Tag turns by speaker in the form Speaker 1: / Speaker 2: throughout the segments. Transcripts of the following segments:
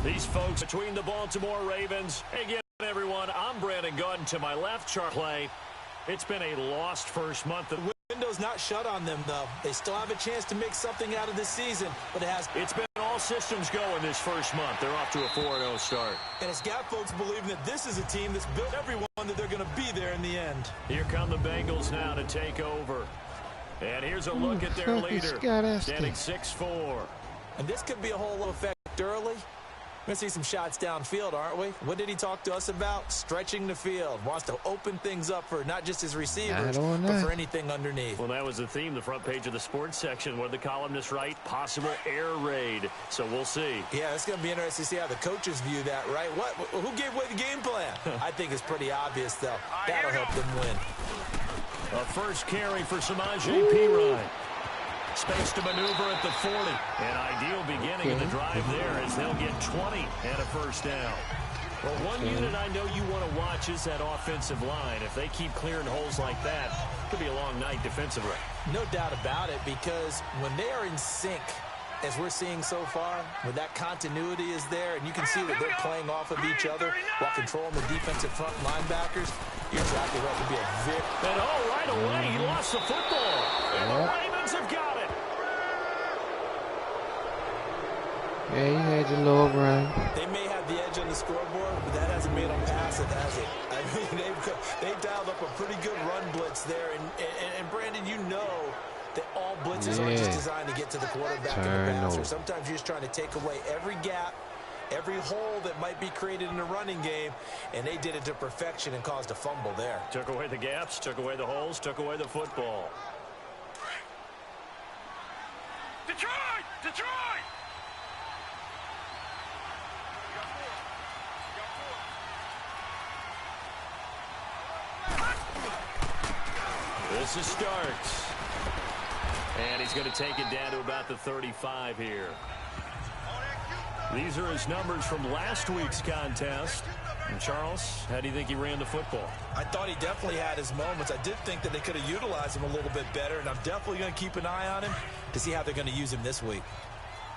Speaker 1: These folks between the Baltimore Ravens. Again, everyone, I'm Brandon Gunn. To my left, chart play. It's been a lost first month.
Speaker 2: The window's not shut on them, though. They still have a chance to make something out of this season, but it's
Speaker 1: been all systems go in this first month. They're off to a 4-0 start.
Speaker 2: And it's got folks believing that this is a team that's built everyone that they're going to be there in the end.
Speaker 1: Here come the Bengals now to take over. And here's a look at their leader, standing 6'4".
Speaker 2: And this could be a whole effect early. We're going to see some shots downfield, aren't we? What did he talk to us about? Stretching the field. Wants to open things up for not just his receivers, but for anything underneath.
Speaker 1: Well, that was the theme, the front page of the sports section. What did the columnists write? Possible air raid. So we'll see.
Speaker 2: Yeah, it's going to be interesting to see how the coaches view that, right? Who gave away the game plan? I think it's pretty obvious, though. That'll help them win.
Speaker 1: A first carry for Samaje Perine. Space to maneuver at the 40. An ideal beginning of the drive there as they'll get 20 and a first down. Well, one unit I know you want to watch is that offensive line. If they keep clearing holes like that, it could be a long night defensively.
Speaker 2: No doubt about it, because when they are in sync, as we're seeing so far, where that continuity is there, and you can see that they're playing off of each other while controlling the defensive front linebackers, you're exactly right to be a victim.
Speaker 1: And right away, he lost the football. And the Ravens have got it.
Speaker 3: Yeah, he had your little run.
Speaker 2: They may have the edge on the scoreboard, but that hasn't made them pass it, has it? I mean, they've dialed up a pretty good run blitz there. And Brandon, you know that all blitzes aren't just designed to get to the quarterback and the passer. Sometimes you're just trying to take away every gap, every hole that might be created in the running game, and they did it to perfection and caused a fumble there.
Speaker 1: Took away the gaps, took away the holes, took away the football.
Speaker 4: Detroit! Detroit!
Speaker 1: This is Starks. And he's going to take it down to about the 35 here. These are his numbers from last week's contest. And Charles, how do you think he ran the football?
Speaker 2: I thought he definitely had his moments. I did think that they could have utilized him a little bit better, and I'm definitely going to keep an eye on him to see how they're going to use him this week.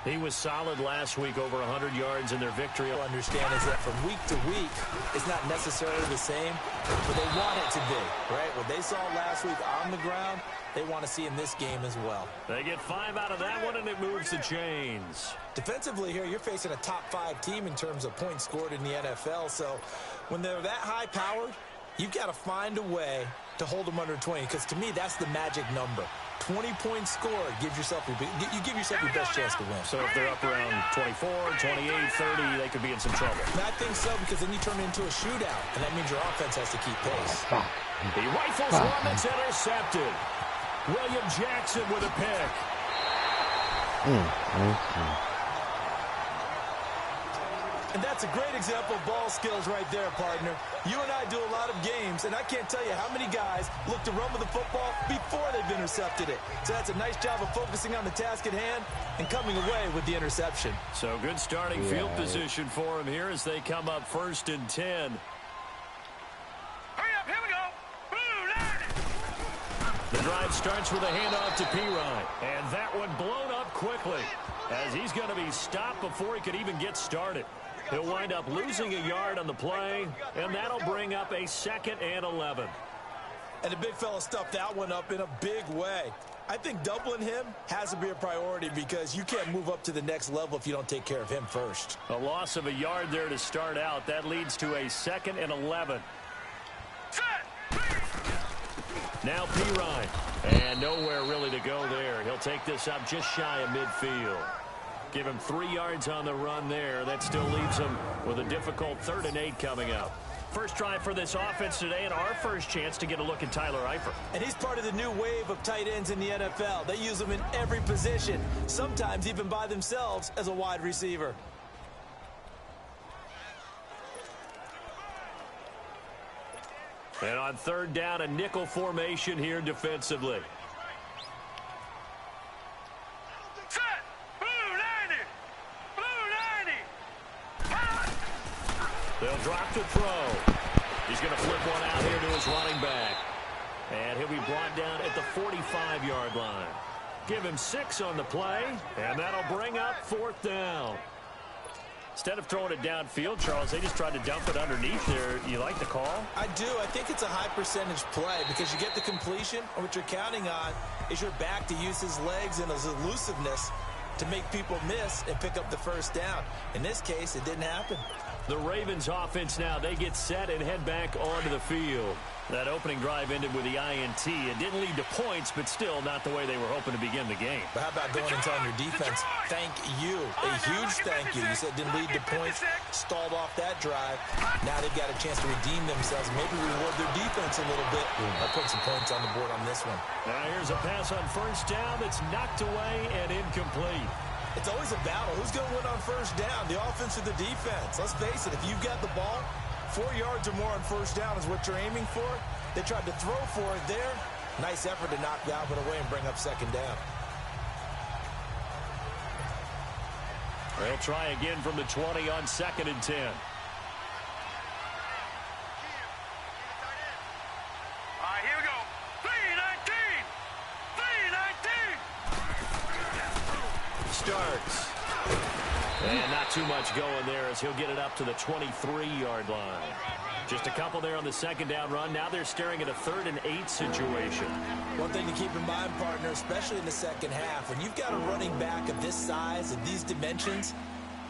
Speaker 1: He was solid last week, over 100 yards in their victory.
Speaker 2: What I understand is that from week to week, it's not necessarily the same, but they want it to be, right? What they saw last week on the ground, they want to see in this game as well.
Speaker 1: They get 5 out of that one, and it moves the chains.
Speaker 2: Defensively here, you're facing a top-5 team in terms of points scored in the NFL, so when they're that high-powered, you've got to find a way to hold them under 20, because to me, that's the magic number. 20 points scored, you give yourself your best chance to win.
Speaker 1: So if they're up around 24, 28, 30, they could be in some trouble.
Speaker 2: I think so, because then you turn it into a shootout, and that means your offense has to keep pace.
Speaker 1: He rifles one that's intercepted. William Jackson with a pick.
Speaker 2: And that's a great example of ball skills right there, partner. You and I do a lot of games, and I can't tell you how many guys look to run with the football before they've intercepted it. So that's a nice job of focusing on the task at hand and coming away with the interception.
Speaker 1: So good starting field position for him here as they come up 1st and 10.
Speaker 4: Hurry up, here we go.
Speaker 1: The drive starts with a handoff to Perine. And that one blown up quickly as he's going to be stopped before he could even get started. He'll wind up losing a yard on the play, and that'll bring up a 2nd and 11.
Speaker 2: And the big fella stuffed that one up in a big way. I think doubling him has to be a priority because you can't move up to the next level if you don't take care of him first.
Speaker 1: A loss of a yard there to start out. That leads to a 2nd and 11. Now Perine. And nowhere really to go there. He'll take this up just shy of midfield. Give him 3 yards on the run there. That still leaves him with a difficult 3rd and 8 coming up. First drive for this offense today, and our first chance to get a look at Tyler Eifert.
Speaker 2: And he's part of the new wave of tight ends in the NFL. They use them in every position, sometimes even by themselves as a wide receiver.
Speaker 1: And on 3rd down, a nickel formation here defensively. They'll drop to throw. He's going to flip one out here to his running back. And he'll be brought down at the 45-yard line. Give him 6 on the play, and that'll bring up 4th down. instead of throwing it downfield, Charles, they just tried to dump it underneath there. You like the call?
Speaker 2: I do. I think it's a high percentage play because you get the completion, and what you're counting on is your back to use his legs and his elusiveness to make people miss and pick up the first down. In this case, it didn't happen.
Speaker 1: The Ravens offense now, they get set and head back onto the field. That opening drive ended with the INT. It didn't lead to points, but still not the way they were hoping to begin the game.
Speaker 2: But how about going and telling your defense, thank you, a huge thank you. You said didn't lead to points, stalled off that drive. Now they've got a chance to redeem themselves, maybe reward their defense a little bit. I'll put some points on the board on this one.
Speaker 1: Now here's a pass on first down that's knocked away and incomplete.
Speaker 2: It's always a battle. Who's going to win on first down, the offense or the defense? Let's face it, if you've got the ball, 4 yards or more on first down is what you're aiming for. They tried to throw for it there. Nice effort to knock that one away and bring up second down.
Speaker 1: They'll try again from the 20 on 2nd and 10.
Speaker 4: All right, here we go. 3-19. 3-19.
Speaker 1: Starts. And not too much going there as he'll get it up to the 23-yard line. Just a couple there on the second down run. Now they're staring at a 3rd and 8 situation.
Speaker 2: One thing to keep in mind, partner, especially in the second half, when you've got a running back of this size and these dimensions,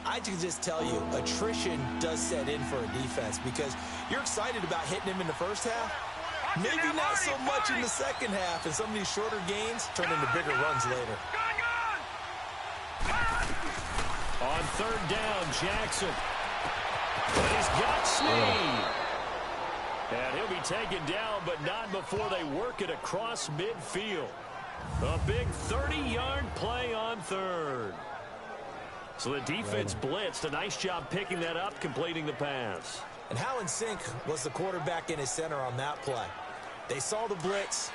Speaker 2: I can just tell you, attrition does set in for a defense because you're excited about hitting him in the first half. Maybe not so much in the second half, and some of these shorter gains turn into bigger runs later.
Speaker 1: On 3rd down, Jackson. And he's got Snead. And he'll be taken down, but not before they work it across midfield. A big 30-yard play on 3rd. So the defense blitzed. A nice job picking that up, completing the pass.
Speaker 2: And how in sync was the quarterback in his center on that play? They saw the blitz,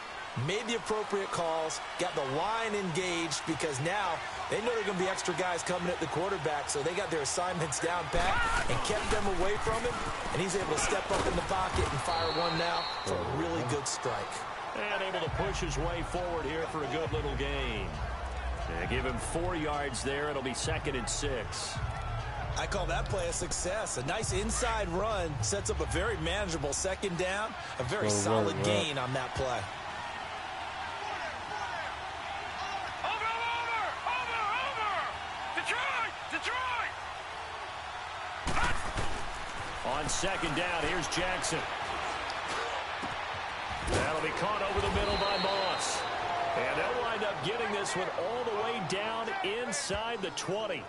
Speaker 2: made the appropriate calls, got the line engaged because now they know there are going to be extra guys coming at the quarterback, so they got their assignments down pat and kept them away from him, and he's able to step up in the pocket and fire one now for a really good strike.
Speaker 1: And able to push his way forward here for a good little gain. And give him 4 yards there. It'll be 2nd and 6.
Speaker 2: I call that play a success. A nice inside run sets up a very manageable second down, a very solid gain on that play.
Speaker 1: On 2nd down, here's Jackson. That'll be caught over the middle by Moss. And they'll wind up getting this one all the way down inside the 20.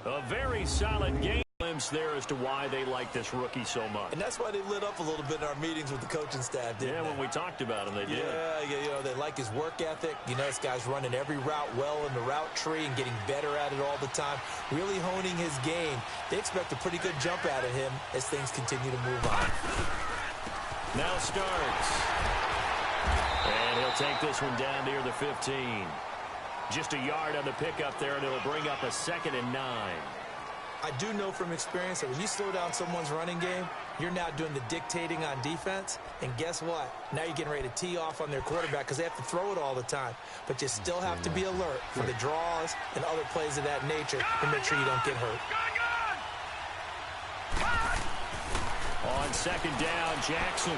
Speaker 1: A very solid game glimpse there as to why they like this rookie so much.
Speaker 2: And that's why they lit up a little bit in our meetings with the coaching staff, didn't they?
Speaker 1: Yeah, when we talked about him, they did.
Speaker 2: Yeah, you know, they like his work ethic. You know, this guy's running every route well in the route tree and getting better at it all the time, really honing his game. They expect a pretty good jump out of him as things continue to move on.
Speaker 1: Now starts. And he'll take this one down near the 15. Just a yard on the pickup there, and it'll bring up a 2nd and 9.
Speaker 2: I do know from experience that when you slow down someone's running game, you're now doing the dictating on defense. And guess what? Now you're getting ready to tee off on their quarterback because they have to throw it all the time. But you still have to be alert for the draws and other plays of that nature to make sure you don't get hurt.
Speaker 1: On 2nd down, Jackson.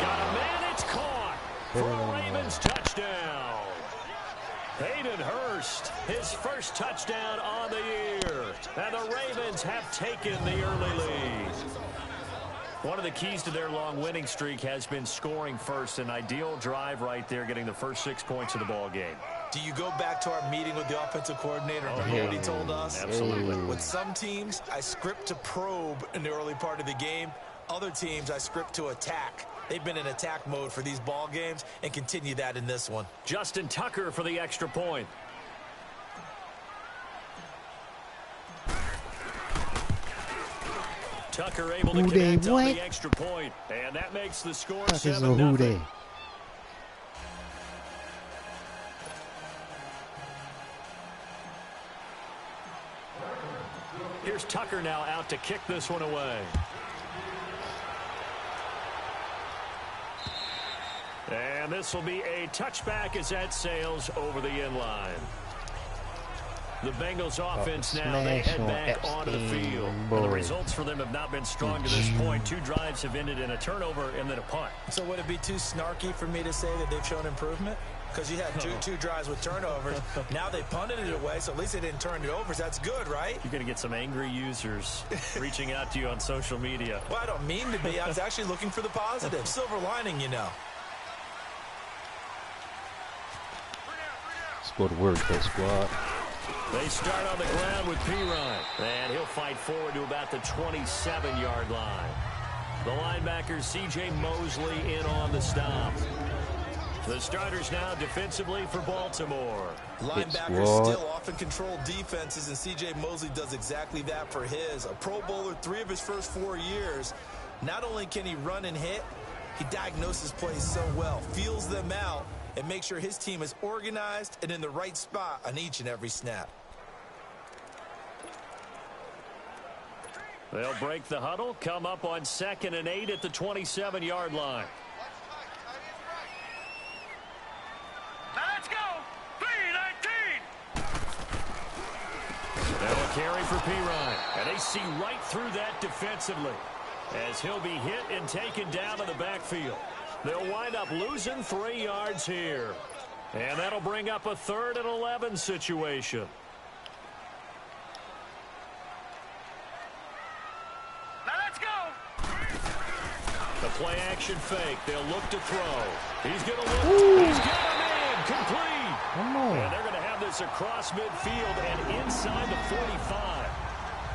Speaker 1: Got a man, it's caught for a Ravens touchdown. Hayden Hurst, his first touchdown on the year. And the Ravens have taken the early lead. One of the keys to their long winning streak has been scoring first. An ideal drive right there, getting the first 6 points of the ball game.
Speaker 2: Do you go back to our meeting with the offensive coordinator and remember what he told us?
Speaker 1: Absolutely.
Speaker 2: With some teams, I script to probe in the early part of the game. Other teams, I script to attack. They've been in attack mode for these ball games and continue that in this one.
Speaker 1: Justin Tucker for the extra point. Tucker able to connect on the extra point, and that makes the score 7-0. Here's Tucker now out to kick this one away. And this will be a touchback as that sails over the end line. The Bengals offense now, they head back onto the field. And the results for them have not been strong to this point. 2 drives have ended in a turnover and then a punt.
Speaker 2: So would it be too snarky for me to say that they've shown improvement? Because you had two drives with turnovers. Now they punted it away, so at least they didn't turn it over. So that's good, right?
Speaker 1: You're going to get some angry users reaching out to you on social media.
Speaker 2: Well, I don't mean to be. I was actually looking for the positive. Silver lining, you know.
Speaker 3: Squad work, that squad.
Speaker 1: They start on the ground with Pirine, and he'll fight forward to about the 27-yard line. The linebacker, C.J. Mosley, in on the stop. The starters now defensively for Baltimore.
Speaker 2: Linebackers still often control defenses, and C.J. Mosley does exactly that for his. A Pro Bowler 3 of his first 4 years. Not only can he run and hit, he diagnoses plays so well, feels them out, and makes sure his team is organized and in the right spot on each and every snap.
Speaker 1: They'll break the huddle, come up on 2nd and 8 at the 27-yard line.
Speaker 4: Let's go. 3-19.
Speaker 1: Now a carry for Pirine, and they see right through that defensively as he'll be hit and taken down in the backfield. They'll wind up losing 3 yards here, and that'll bring up a 3rd and 11 situation.
Speaker 4: Let's go.
Speaker 1: The play action fake. They'll look to throw. He's going to look. He's got him in. Complete.
Speaker 3: Come on.
Speaker 1: And they're going to have this across midfield and inside the 45.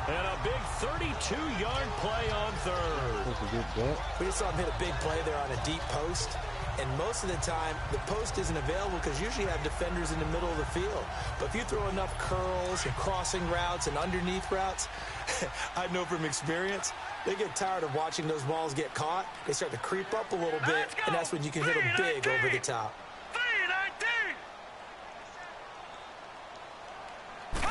Speaker 1: And a big 32-yard play on 3rd.
Speaker 3: That's a good bet.
Speaker 2: We just saw him hit a big play there on a deep post. And most of the time, the post isn't available because usually you have defenders in the middle of the field. But if you throw enough curls and crossing routes and underneath routes, I know from experience, they get tired of watching those balls get caught. They start to creep up a little bit, and that's when you can hit them big over the top.
Speaker 4: 3-19.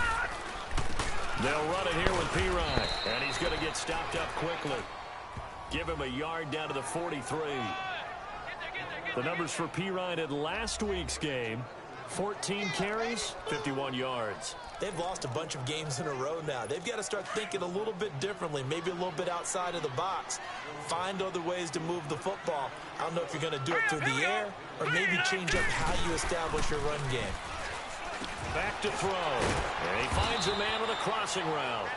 Speaker 1: They'll run it here with Pirine, and he's going to get stopped up quickly. Give him a yard down to the 43. The numbers for Pirine in last week's game: 14 carries, 51 yards.
Speaker 2: They've lost a bunch of games in a row now. They've got to start thinking a little bit differently, maybe a little bit outside of the box. Find other ways to move the football. I don't know if you're going to do it through the air or maybe change up how you establish your run game.
Speaker 1: Back to throw. And he finds a man with a crossing route.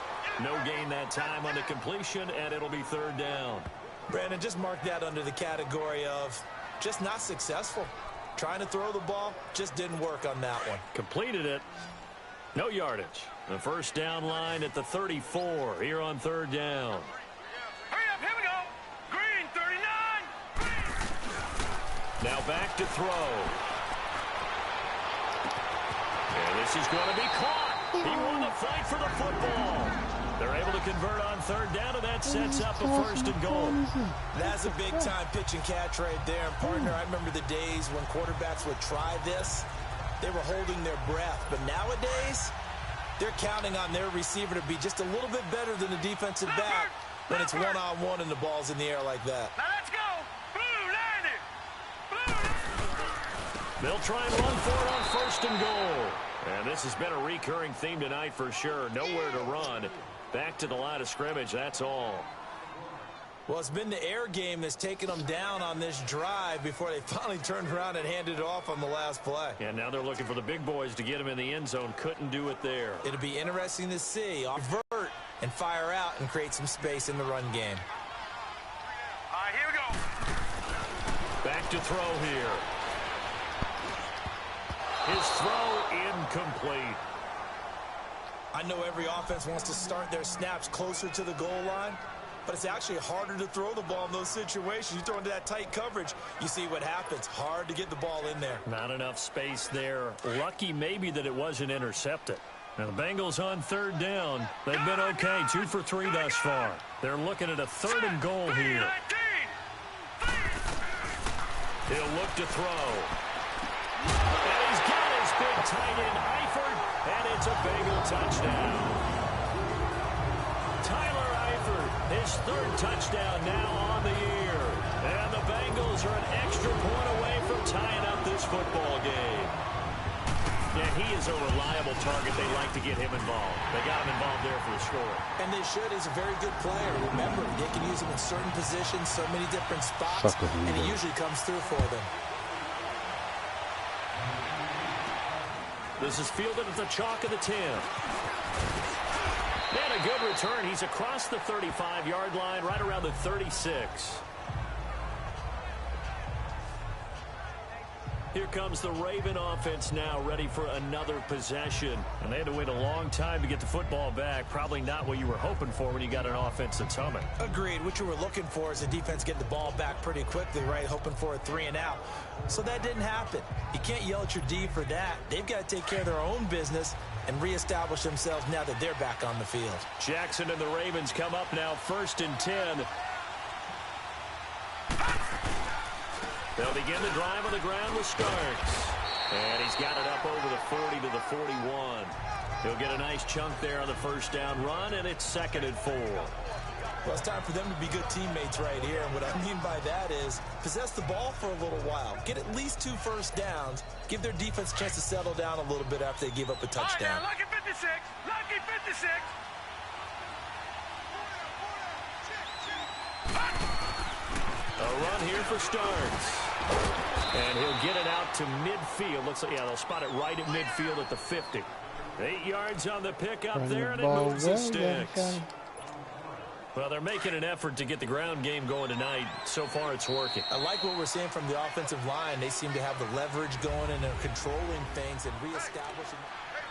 Speaker 1: No gain that time on the completion, and it'll be 3rd down.
Speaker 2: Brandon, just mark that under the category of just not successful. Trying to throw the ball, just didn't work on that one.
Speaker 1: Completed it. No yardage. The first down line at the 34 here on 3rd down.
Speaker 4: Hurry up, here we go. Green 39.
Speaker 1: Now back to throw. And this is going to be caught. He won the fight for the football. They're able to convert on 3rd down, and that sets up a 1st and goal.
Speaker 2: That's a big-time pitch and catch right there. And, partner, I remember the days when quarterbacks would try this. They were holding their breath. But nowadays, they're counting on their receiver to be just a little bit better than the defensive back when it's one-on-one and the ball's in the air like that.
Speaker 4: Now let's go. Blue 90. Blue.
Speaker 1: They'll try and run for it on 1st and goal. And this has been a recurring theme tonight for sure. Nowhere to run. Back to the line of scrimmage, that's all.
Speaker 2: Well, it's been the air game that's taken them down on this drive before they finally turned around and handed it off on the last play.
Speaker 1: And now they're looking for the big boys to get him in the end zone. Couldn't do it there.
Speaker 2: It'll be interesting to see. Avert and fire out and create some space in the run game.
Speaker 4: All right, here we go.
Speaker 1: Back to throw here. His throw incomplete.
Speaker 2: I know every offense wants to start their snaps closer to the goal line, but it's actually harder to throw the ball in those situations. You throw into that tight coverage, you see what happens. Hard to get the ball in there.
Speaker 1: Not enough space there. Lucky maybe that it wasn't intercepted. Now the Bengals on 3rd down. They've been okay, 2 for 3 thus far. They're looking at a 3rd and goal here. He'll look to throw. And he's got his big tight end, Eifert, and it's a Bengal touchdown. Tyler Eifert, his 3rd touchdown now on the year. And the Bengals are an extra point away from tying up this football game. Yeah, he is a reliable target. They like to get him involved. They got him involved there for the score.
Speaker 2: And they should. He's a very good player. Remember, they can use him in certain positions, so many different spots, and he usually comes through for them.
Speaker 1: This is fielded at the chalk of the 10. And a good return. He's across the 35-yard line, right around the 36. Here comes the Raven offense now, ready for another possession. And they had to wait a long time to get the football back. Probably not what you were hoping for when you got an offense that's humming.
Speaker 2: Agreed. What you were looking for is the defense getting the ball back pretty quickly, right? Hoping for a 3-and-out. So that didn't happen. You can't yell at your D for that. They've got to take care of their own business and reestablish themselves now that they're back on the field.
Speaker 1: Jackson and the Ravens come up now, 1st and 10. They'll begin the drive on the ground with Starks. And he's got it up over the 40 to the 41. He'll get a nice chunk there on the first down run, and it's 2nd and 4.
Speaker 2: Well, it's time for them to be good teammates right here. And what I mean by that is possess the ball for a little while. Get at least 2 first downs. Give their defense a chance to settle down a little bit after they give up a touchdown.
Speaker 4: All right, now, lucky 56. Lucky 56.
Speaker 1: A run here for Starks. And he'll get it out to midfield. Looks like, yeah, they'll spot it right at midfield at the 50. 8 yards on the pickup there, and it moves the sticks. Well, they're making an effort to get the ground game going tonight. So far, it's working.
Speaker 2: I like what we're seeing from the offensive line. They seem to have the leverage going, and they're controlling things and reestablishing.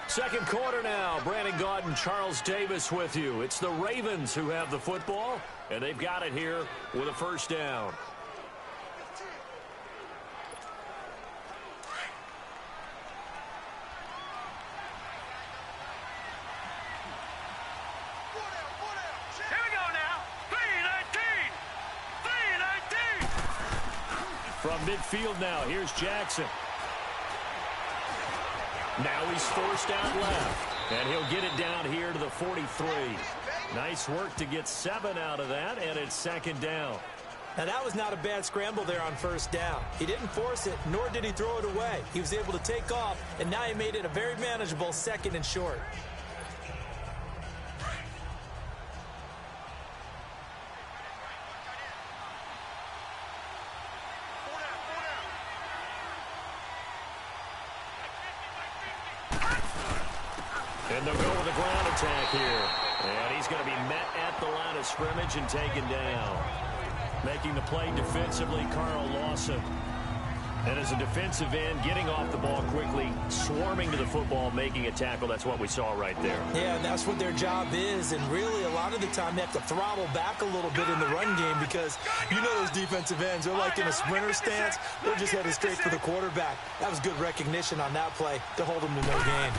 Speaker 1: 2nd quarter now. Brandon Gaudin, Charles Davis with you. It's the Ravens who have the football, and they've got it here with a first down. From midfield now, here's Jackson. Now he's forced out left, and he'll get it down here to the 43. Nice work to get 7 out of that, and it's 2nd down.
Speaker 2: Now, that was not a bad scramble there on first down. He didn't force it, nor did he throw it away. He was able to take off, and now he made it a very manageable 2nd and short.
Speaker 1: And they'll go with a ground attack here. And he's going to be met at the line of scrimmage and taken down. Making the play defensively, Carl Lawson. And as a defensive end, getting off the ball quickly, swarming to the football, making a tackle. That's what we saw right there.
Speaker 2: Yeah, and that's what their job is. And really, a lot of the time, they have to throttle back a little bit in the run game because you know those defensive ends, they're like in a sprinter stance. They're just headed straight for the quarterback. That was good recognition on that play to hold them to no gain.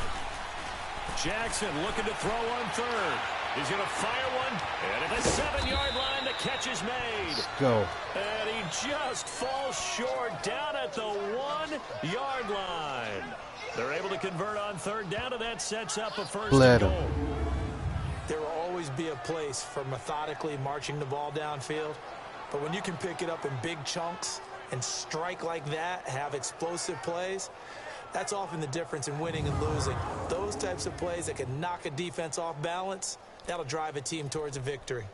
Speaker 1: Jackson looking to throw on 3rd. He's going to fire one. And at the 7-yard line, the catch is made.
Speaker 3: Let's go.
Speaker 1: And he just falls short down at the 1-yard line. They're able to convert on 3rd down, and that sets up a first and goal.
Speaker 2: There will always be a place for methodically marching the ball downfield. But when you can pick it up in big chunks and strike like that, have explosive plays, that's often the difference in winning and losing. Those types of plays that can knock a defense off balance, that'll drive a team towards a victory.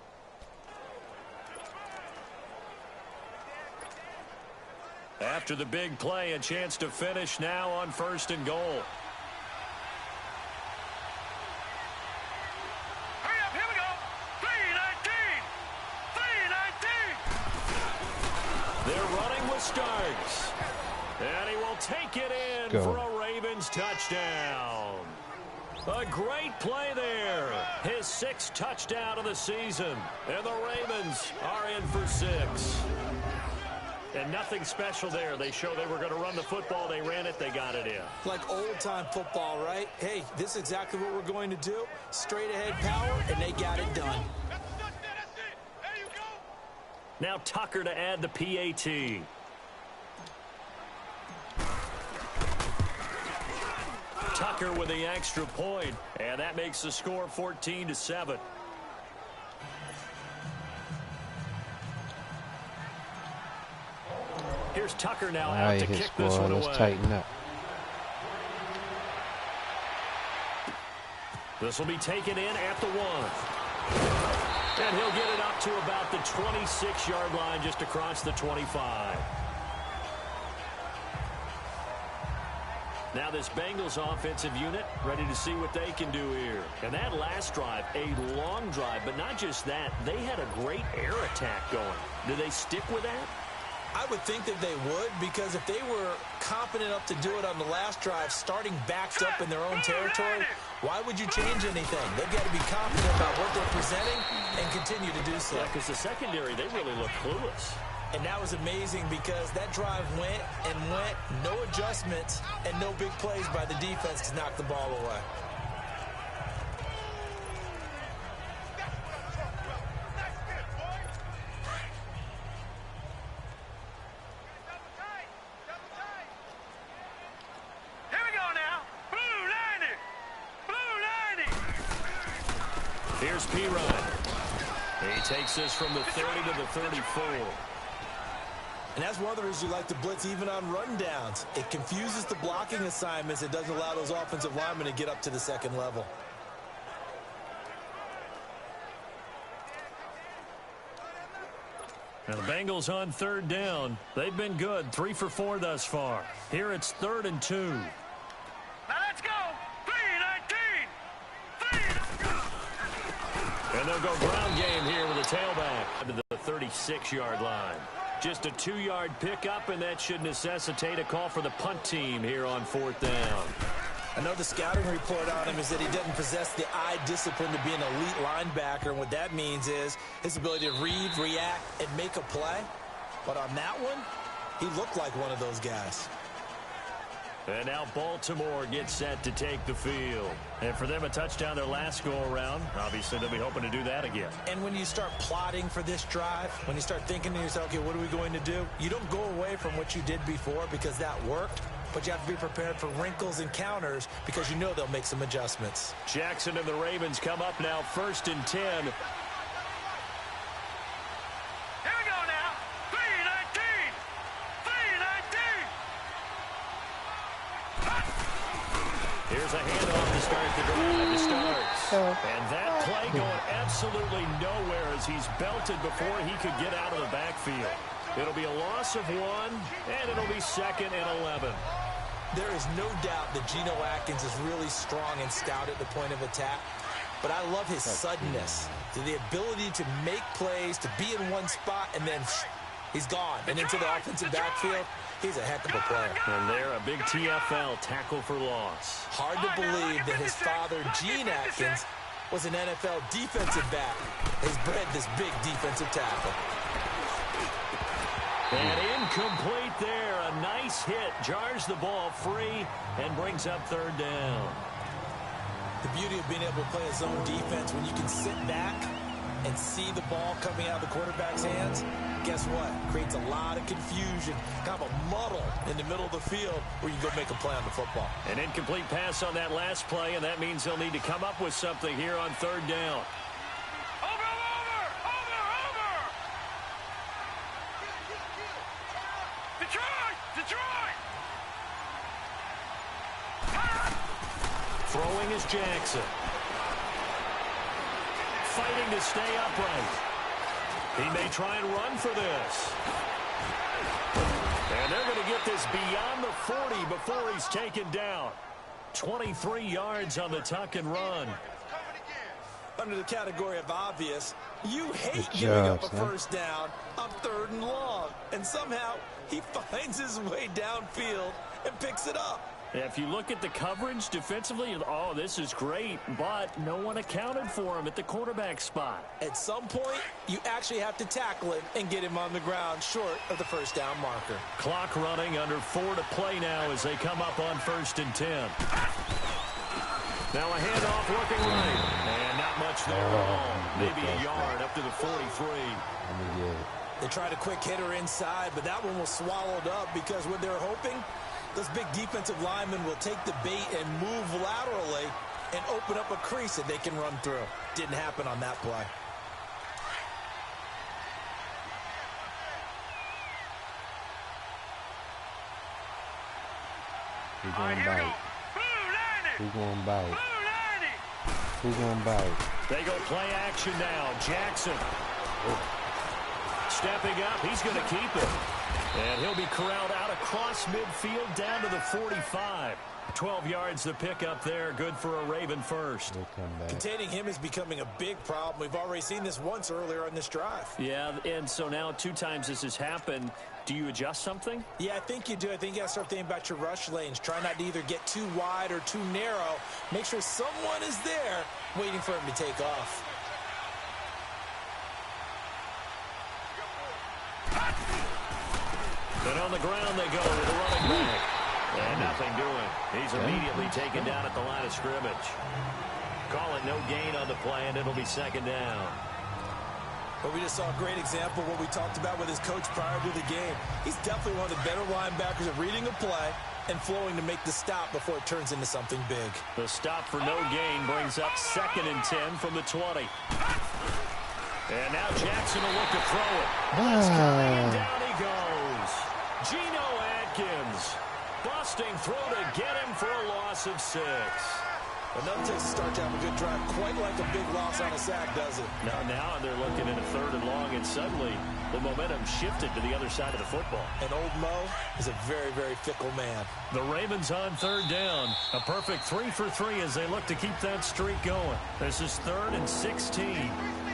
Speaker 1: After the big play, a chance to finish now on 1st and goal.
Speaker 4: Hurry up, here we go. 3-19. 3-19.
Speaker 1: They're running with Starks. And he will take it in for a Ravens touchdown. A great play there. His 6th touchdown of the season. And the Ravens are in for 6. And nothing special there. They showed they were going to run the football. They ran it. They got it in.
Speaker 2: Like old-time football, right? Hey, this is exactly what we're going to do. Straight-ahead power, and they got it done.
Speaker 4: That's it. There you go.
Speaker 1: Now Tucker to add the PAT. Tucker with the extra point, and that makes the score 14-7. Here's Tucker now out to kick this one away.
Speaker 3: Tighten up.
Speaker 1: This will be taken in at the 1. And he'll get it up to about the 26-yard line, just across the 25. Now this Bengals offensive unit ready to see what they can do here. And that last drive, a long drive, but not just that. They had a great air attack going. Do they stick with that?
Speaker 2: I would think that they would, because if they were confident enough to do it on the last drive, starting backed up in their own territory, why would you change anything? They've got to be confident about what they're presenting and continue to do so.
Speaker 1: Yeah, because the secondary, they really look clueless.
Speaker 2: And that was amazing because that drive went and went, no adjustments, and no big plays by the defense to knock the ball away.
Speaker 1: Here's P-Ryan. He takes this from the 30 to the 34.
Speaker 2: And that's one of the reasons you like to blitz even on rundowns. It confuses the blocking assignments. It doesn't allow those offensive linemen to get up to the second level.
Speaker 1: Now the Bengals on 3rd down. They've been good, 3 for 4 thus far. Here it's 3rd and 2.
Speaker 4: Now let's go. 3-19.
Speaker 1: And they'll go ground game here with a tailback to the 36-yard line. Just a 2-yard pickup, and that should necessitate a call for the punt team here on 4th down.
Speaker 2: I know the scouting report on him is that he doesn't possess the eye discipline to be an elite linebacker. And what that means is his ability to read, react, and make a play. But on that one, he looked like one of those guys.
Speaker 1: And now Baltimore gets set to take the field. And for them, a touchdown their last go-around. Obviously, they'll be hoping to do that again.
Speaker 2: And when you start plotting for this drive, when you start thinking to yourself, okay, what are we going to do? You don't go away from what you did before because that worked. But you have to be prepared for wrinkles and counters because you know they'll make some adjustments.
Speaker 1: Jackson and the Ravens come up now 1st and 10.
Speaker 4: Here we go now. 3-19. 3-19.
Speaker 1: Here's a handoff to start the drive. It starts. And that play going absolutely nowhere as he's belted before he could get out of the backfield. It'll be a loss of 1, and it'll be 2nd and 11.
Speaker 2: There is no doubt that Geno Atkins is really strong and stout at the point of attack. But I love his suddenness, the ability to make plays, to be in one spot, and then he's gone. And into the offensive backfield, he's a heck of a player.
Speaker 1: And there, a big TFL, tackle for loss.
Speaker 2: Hard to believe that his father, Gene Atkins, was an NFL defensive back. He's bred this big defensive tackle.
Speaker 1: And incomplete there. A nice hit. Jars the ball free and brings up 3rd down.
Speaker 2: The beauty of being able to play a zone defense when you can sit back and see the ball coming out of the quarterback's hands, guess what? Creates a lot of confusion, kind of a muddle in the middle of the field where you go make a play on the football.
Speaker 1: An incomplete pass on that last play, and that means they'll need to come up with something here on 3rd down. Throwing is Jackson. Fighting to stay upright. He may try and run for this. And they're going to get this beyond the 40 before he's taken down. 23 yards on the tuck and run.
Speaker 2: Under the category of obvious, you hate giving up a first down on 3rd and long. And somehow he finds his way downfield and picks it up.
Speaker 1: If you look at the coverage defensively, oh, this is great, but no one accounted for him at the quarterback spot.
Speaker 2: At some point, you actually have to tackle him and get him on the ground short of the first down marker.
Speaker 1: Clock running, under 4 to play now as they come up on 1st and 10. Now a handoff working right, and not much there at all. Maybe a yard up to the 43.
Speaker 2: They tried a quick hitter inside, but that one was swallowed up because what they're hoping, those big defensive linemen will take the bait and move laterally and open up a crease that they can run through. Didn't happen on that play.
Speaker 3: We're going to bite. We're going to bite. Who's going by?
Speaker 1: They go play action now. Jackson. Stepping up. He's going to keep it. And he'll be corralled out across midfield down to the 45. 12 yards to pick up there. Good for a Raven first.
Speaker 2: Containing him is becoming a big problem. We've already seen this once earlier on this drive.
Speaker 1: Yeah, and so now 2 times this has happened. Do you adjust something?
Speaker 2: Yeah, I think you do. I think you got to start thinking about your rush lanes. Try not to either get too wide or too narrow. Make sure someone is there waiting for him to take off.
Speaker 1: And on the ground they go with the running back. And nothing doing. He's immediately taken down at the line of scrimmage. Call it no gain on the play, and it'll be second down.
Speaker 2: But we just saw a great example of what we talked about with his coach prior to the game. He's definitely one of the better linebackers at reading a play and flowing to make the stop before it turns into something big.
Speaker 1: The stop for no gain brings up 2nd and 10 from the 20. And now Jackson will look to throw it. And down he goes. Geno Atkins busting through to get him for a loss of 6.
Speaker 2: Another Texas start to have a good drive, quite like a big loss on a sack, does it?
Speaker 1: Now they're looking at a 3rd and long, and suddenly the momentum shifted to the other side of the football.
Speaker 2: And old Mo is a very, very fickle man.
Speaker 1: The Ravens on 3rd down. A perfect 3 for 3 as they look to keep that streak going. This is 3rd and 16.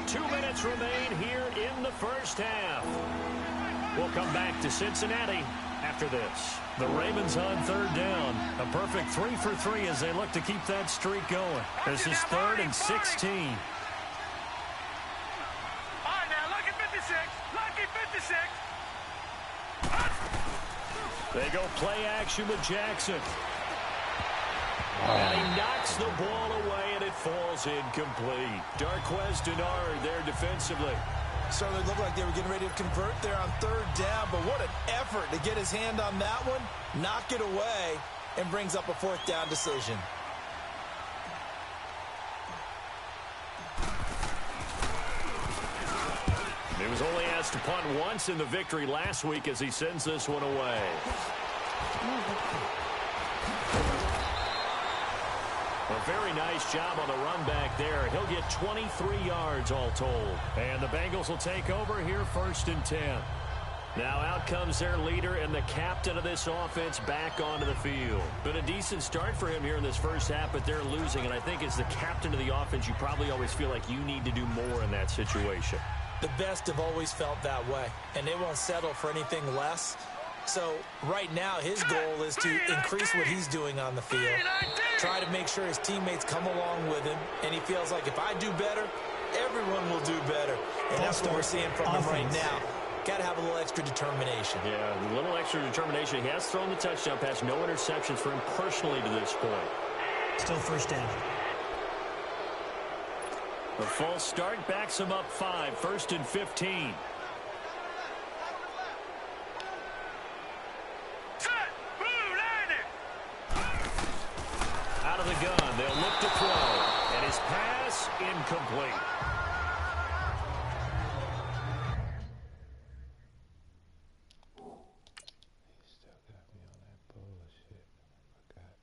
Speaker 1: 2 minutes remain here in the first half. We'll come back to Cincinnati after this. The Ravens on 3rd down. A perfect 3 for 3 as they look to keep that streak going. This is 3rd and 16.
Speaker 4: All right, now, lucky 56. Lucky 56.
Speaker 1: They go play action with Jackson. And he knocks the ball away, and it falls incomplete. Darquez Denard there defensively.
Speaker 2: Certainly looked like they were getting ready to convert there on 3rd down, but what an effort to get his hand on that one, knock it away, and brings up a 4th down decision.
Speaker 1: He was only asked to punt once in the victory last week as he sends this one away. A very nice job on the run back there. He'll get 23 yards all told. And the Bengals will take over here 1st and 10. Now out comes their leader and the captain of this offense back onto the field. Been a decent start for him here in this first half, but they're losing. And I think as the captain of the offense, you probably always feel like you need to do more in that situation.
Speaker 2: The best have always felt that way, and they won't settle for anything less. So right now his goal is to increase what he's doing on the field, try to make sure his teammates come along with him, and he feels like if I do better, everyone will do better. And that's what we're seeing from him right now. Got to have a little extra determination.
Speaker 1: Yeah, a little extra determination. He has thrown the touchdown pass, no interceptions for him personally to this point.
Speaker 5: Still 1st down.
Speaker 1: The false start backs him up 5, 1st and 15. Out of the gun, they'll look to throw, and his pass incomplete.
Speaker 3: Still got me on that bullshit. I forgot.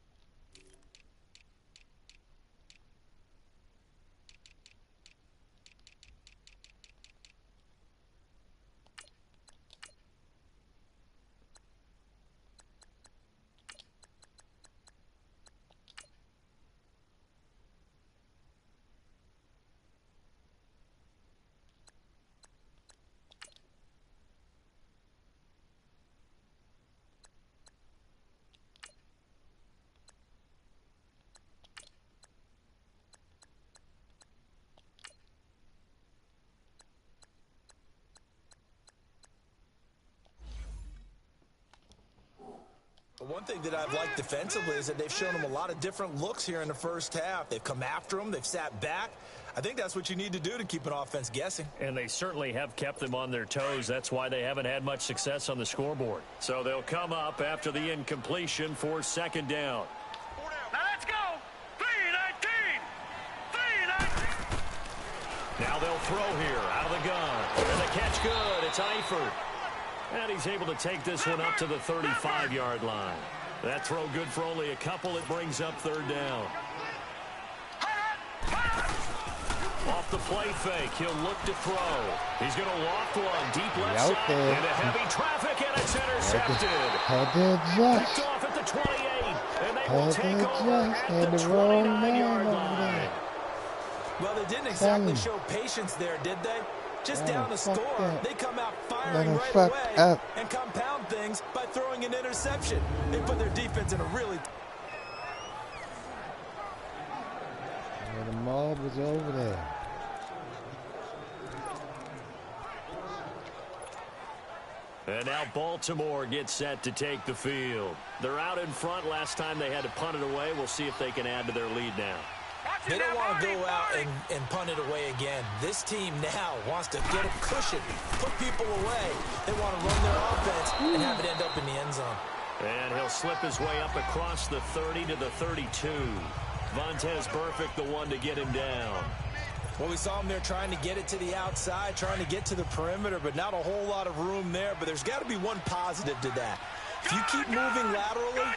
Speaker 2: One thing that I've liked defensively is that they've shown him a lot of different looks here in the first half. They've come after him. They've sat back. I think that's what you need to do to keep an offense guessing.
Speaker 1: And they certainly have kept them on their toes. That's why they haven't had much success on the scoreboard. So they'll come up after the incompletion for 2nd down.
Speaker 4: Now let's go. 3-19. 3-19.
Speaker 1: Now they'll throw here out of the gun. And the catch good. It's Eifert. And he's able to take this one up to the 35-yard line. That throw good for only a couple. It brings up 3rd down. Off the play fake, he'll look to throw. He's going to loft one deep left side into heavy traffic, and it's intercepted. Picked off at the 28, and they will take over at the 29-yard line.
Speaker 2: Well, they didn't exactly show patience there, did they? Just down the score, they come out firing right away and compound things by throwing an interception. They put their defense in a really...
Speaker 3: Yeah, the mob was over there.
Speaker 1: And now Baltimore gets set to take the field. They're out in front. Last time they had to punt it away. We'll see if they can add to their lead now.
Speaker 2: They don't want to go out and punt it away again. This team now wants to get a cushion, put people away. They want to run their offense and have it end up in the end zone.
Speaker 1: And he'll slip his way up across the 30 to the 32. Vontaze Burfict, the one to get him down.
Speaker 2: Well, we saw him there trying to get it to the outside, trying to get to the perimeter, but not a whole lot of room there. But there's got to be one positive to that. If you keep moving laterally,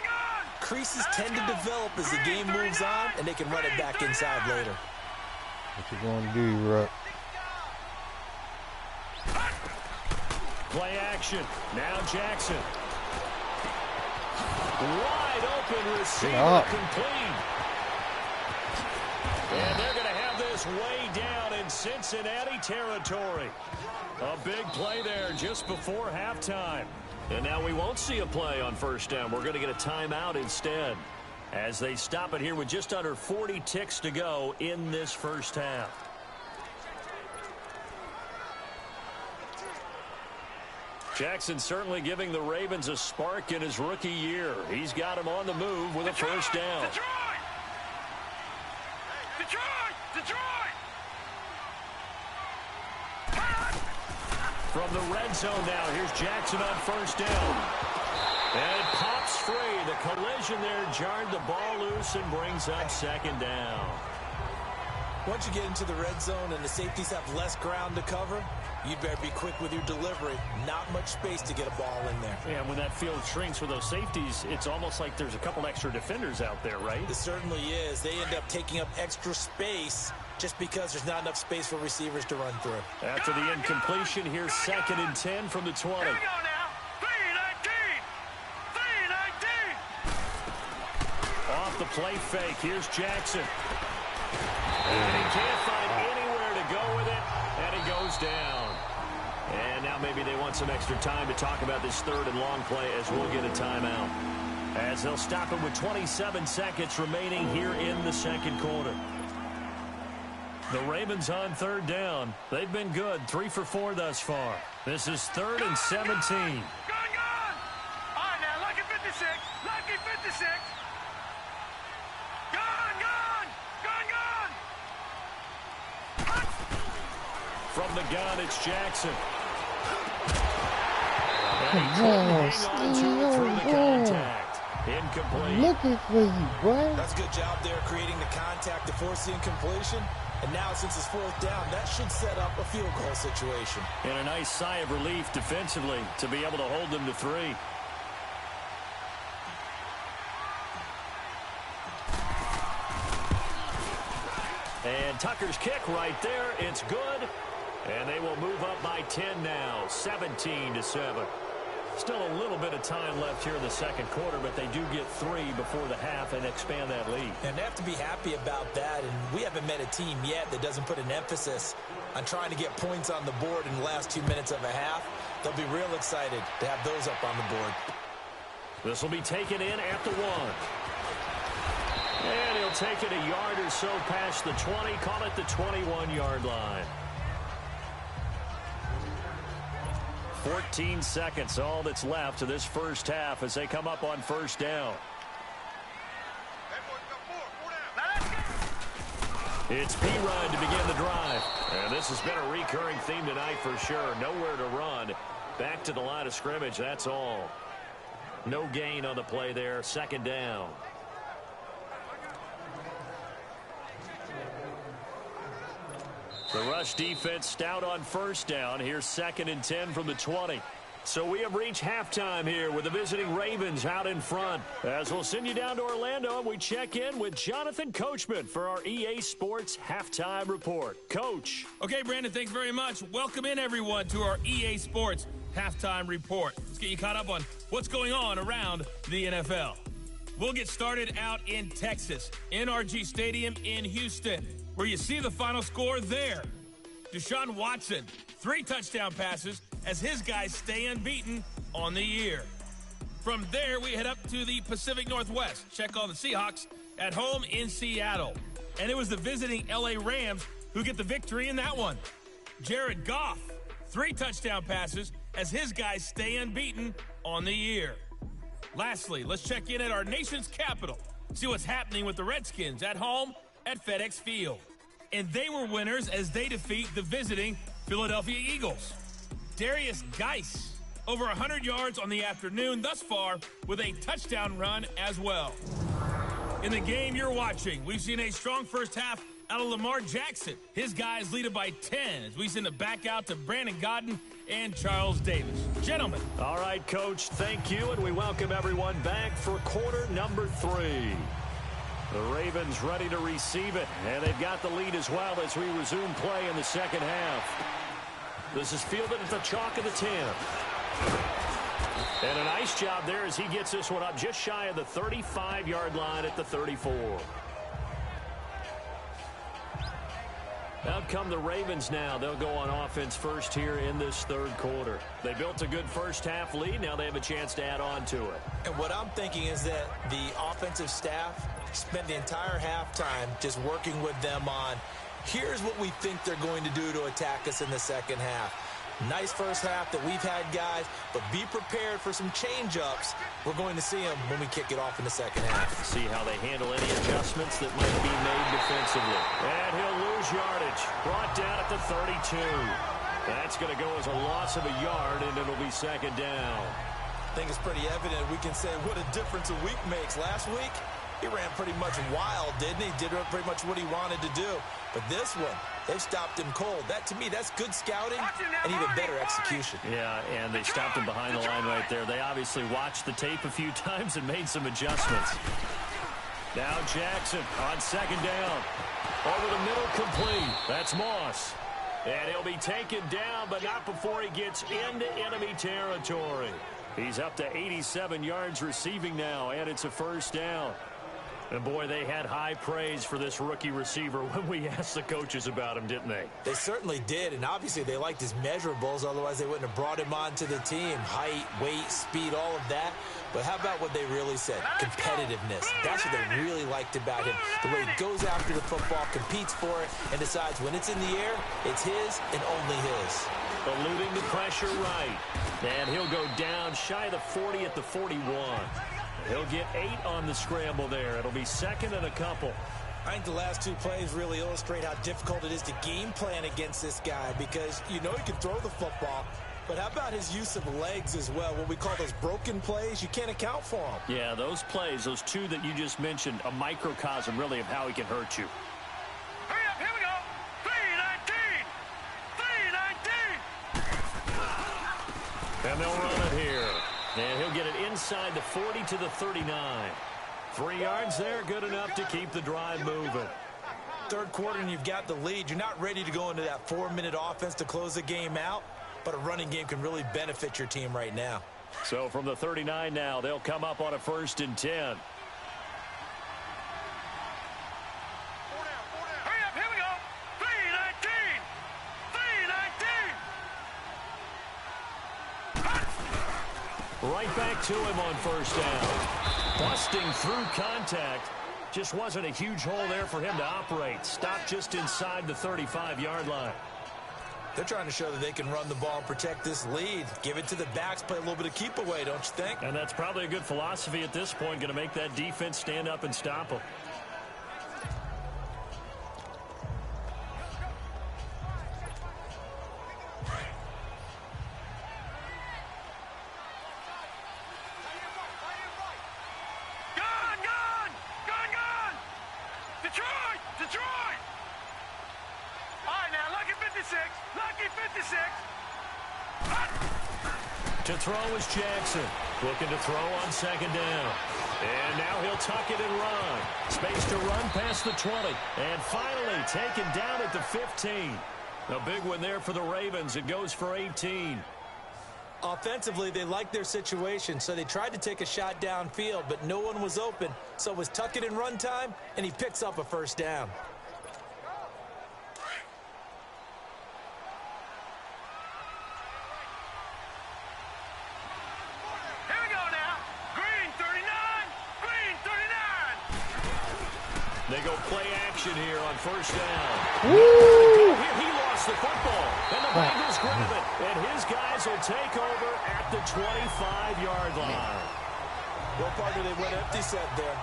Speaker 2: creases tend to develop as the game moves on, and they can run it back inside later.
Speaker 3: What you gonna do, Ruck?
Speaker 1: Play action. Now Jackson. Wide open receiver complete. And they're going to have this way down in Cincinnati territory. A big play there just before halftime. And now we won't see a play on first down. We're going to get a timeout instead as they stop it here with just under 40 ticks to go in this first half. Jackson certainly giving the Ravens a spark in his rookie year. He's got him on the move with a first down. From the red zone now, here's Jackson on first down. And it pops free. The collision there jarred the ball loose and brings up second down.
Speaker 2: Once you get into the red zone and the safeties have less ground to cover, you better be quick with your delivery. Not much space to get a ball in there.
Speaker 1: Yeah, when that field shrinks with those safeties, it's almost like there's a couple extra defenders out there, right?
Speaker 2: It certainly is. They end up taking up extra space just because there's not enough space for receivers to run through.
Speaker 1: After the incompletion, here's 2nd and 10 from the 20.
Speaker 4: Here we go now. 3-19. 3-19.
Speaker 1: Off the play fake, here's Jackson. And he can't find anywhere to go with it, and it goes down. And now maybe they want some extra time to talk about this third and long play as we'll get a timeout. As they'll stop it with 27 seconds remaining here in the second quarter. The Ravens on third down. They've been good, 3 for 4 thus far. This is 3rd and 17.
Speaker 4: Gone, gone. All right, now, lucky 56. Lucky 56. Gone, gone. Gone, gone.
Speaker 1: From the gun, it's Jackson. And he couldn't hang on to it through the contact. Incomplete.
Speaker 3: Looking for you, boy.
Speaker 2: That's a good job there creating the contact to force the incompletion. And now since it's 4th down, that should set up a field goal situation.
Speaker 1: And a nice sigh of relief defensively to be able to hold them to 3. And Tucker's kick right there. It's good. And they will move up by 10 now, 17-7. Still a little bit of time left here in the second quarter, but they do get 3 before the half and expand that lead.
Speaker 2: And they have to be happy about that. And we haven't met a team yet that doesn't put an emphasis on trying to get points on the board in the last 2 minutes of a half. They'll be real excited to have those up on the board.
Speaker 1: This will be taken in at the 1. And he'll take it a yard or so past the 20, call it the 21-yard line. 14 seconds, all that's left to this first half as they come up on first down. It's P-Run to begin the drive. And this has been a recurring theme tonight for sure. Nowhere to run. Back to the line of scrimmage, that's all. No gain on the play there, 2nd down. The rush defense stout on first down. Here's 2nd and 10 from the 20. So we have reached halftime here with the visiting Ravens out in front. As we'll send you down to Orlando, and we check in with Jonathan Coachman for our EA Sports Halftime Report. Coach.
Speaker 5: Okay, Brandon, thanks very much. Welcome in, everyone, to our EA Sports Halftime Report. Let's get you caught up on what's going on around the NFL. We'll get started out in Texas, NRG Stadium in Houston, where you see the final score there. Deshaun Watson, 3 touchdown passes as his guys stay unbeaten on the year. From there, we head up to the Pacific Northwest. Check on the Seahawks at home in Seattle. And it was the visiting LA Rams who get the victory in that one. Jared Goff, 3 touchdown passes as his guys stay unbeaten on the year. Lastly, let's check in at our nation's capital. See what's happening with the Redskins at home at FedEx Field. And they were winners as they defeat the visiting Philadelphia Eagles. Darius Geis, over 100 yards on the afternoon thus far with a touchdown run as well. In the game you're watching, we've seen a strong first half out of Lamar Jackson. His guys lead it by 10 as we send it back out to Brandon Godden and Charles Davis. Gentlemen.
Speaker 1: All right, Coach, thank you, and we welcome everyone back for quarter number 3. The Ravens ready to receive it, and they've got the lead as well as we resume play in the second half. This is fielded at the chalk of the 10. And a nice job there as he gets this one up just shy of the 35-yard line at the 34. Out come the Ravens now. They'll go on offense first here in this third quarter. They built a good first half lead. Now they have a chance to add on to it.
Speaker 2: And what I'm thinking is that the offensive staff spent the entire halftime just working with them on, here's what we think they're going to do to attack us in the second half. Nice first half that we've had, guys, but be prepared for some change-ups. We're going to see them when we kick it off in the second half.
Speaker 1: See how they handle any adjustments that might be made defensively. And he'll lose yardage. Brought down at the 32. That's going to go as a loss of a yard, and it'll be second down.
Speaker 2: I think it's pretty evident. We can say what a difference a week makes. Last week, he ran pretty much wild, didn't he? Did pretty much what he wanted to do. But this one, they stopped him cold. That, to me, that's good scouting and even better execution.
Speaker 1: Yeah, and they stopped him behind the line right there. They obviously watched the tape a few times and made some adjustments. Now Jackson on second down. Over the middle, complete. That's Moss. And he'll be taken down, but not before he gets into enemy territory. He's up to 87 yards receiving now, and it's a first down. And, boy, they had high praise for this rookie receiver when we asked the coaches about him, didn't they?
Speaker 2: They certainly did, and obviously they liked his measurables. Otherwise, they wouldn't have brought him onto the team. Height, weight, speed, all of that. But how about what they really said? Competitiveness. That's what they really liked about him. The way he goes after the football, competes for it, and decides when it's in the air, it's his and only his.
Speaker 1: Eluding the pressure right. And he'll go down shy of the 40 at the 41. He'll get 8 on the scramble there. It'll be second and a couple.
Speaker 2: I think the last 2 plays really illustrate how difficult it is to game plan against this guy because you know he can throw the football, but how about his use of legs as well? What we call those broken plays, you can't account for them.
Speaker 1: Yeah, those plays, those 2 that you just mentioned, a microcosm really of how he can hurt you.
Speaker 4: Hurry up, here we go. 319. 319.
Speaker 1: And they'll run it here. And he'll get it inside the 40 to the 39. 3 yards there, good enough to keep the drive moving.
Speaker 2: Third quarter and you've got the lead. You're not ready to go into that 4-minute offense to close the game out, but a running game can really benefit your team right now.
Speaker 1: So from the 39 now, they'll come up on a 1st and 10.
Speaker 4: Hurry up, here we go. 319. 319.
Speaker 1: Right back to him on first down. Busting through contact. Just wasn't a huge hole there for him to operate. Stopped just inside the 35-yard line.
Speaker 2: They're trying to show that they can run the ball and protect this lead. Give it to the backs, play a little bit of keep away, don't you think?
Speaker 1: And that's probably a good philosophy at this point. Going to make that defense stand up and stop them.
Speaker 4: Detroit! All right, now, lucky 56. Lucky 56.
Speaker 1: To throw is Jackson. Looking to throw on second down. And now he'll tuck it and run. Space to run past the 20. And finally taken down at the 15. A big one there for the Ravens. It goes for 18.
Speaker 2: Offensively, they liked their situation, so they tried to take a shot downfield, but no one was open. So it was tuck it and run time, and he picks up a first down.
Speaker 4: Here we go now. Green 39. Green 39.
Speaker 1: They go play action here on first down. Here he lost the football, and the Bengals grab it, and his guys will take over at the 25-yard line.
Speaker 2: Well, partner, they went empty set there.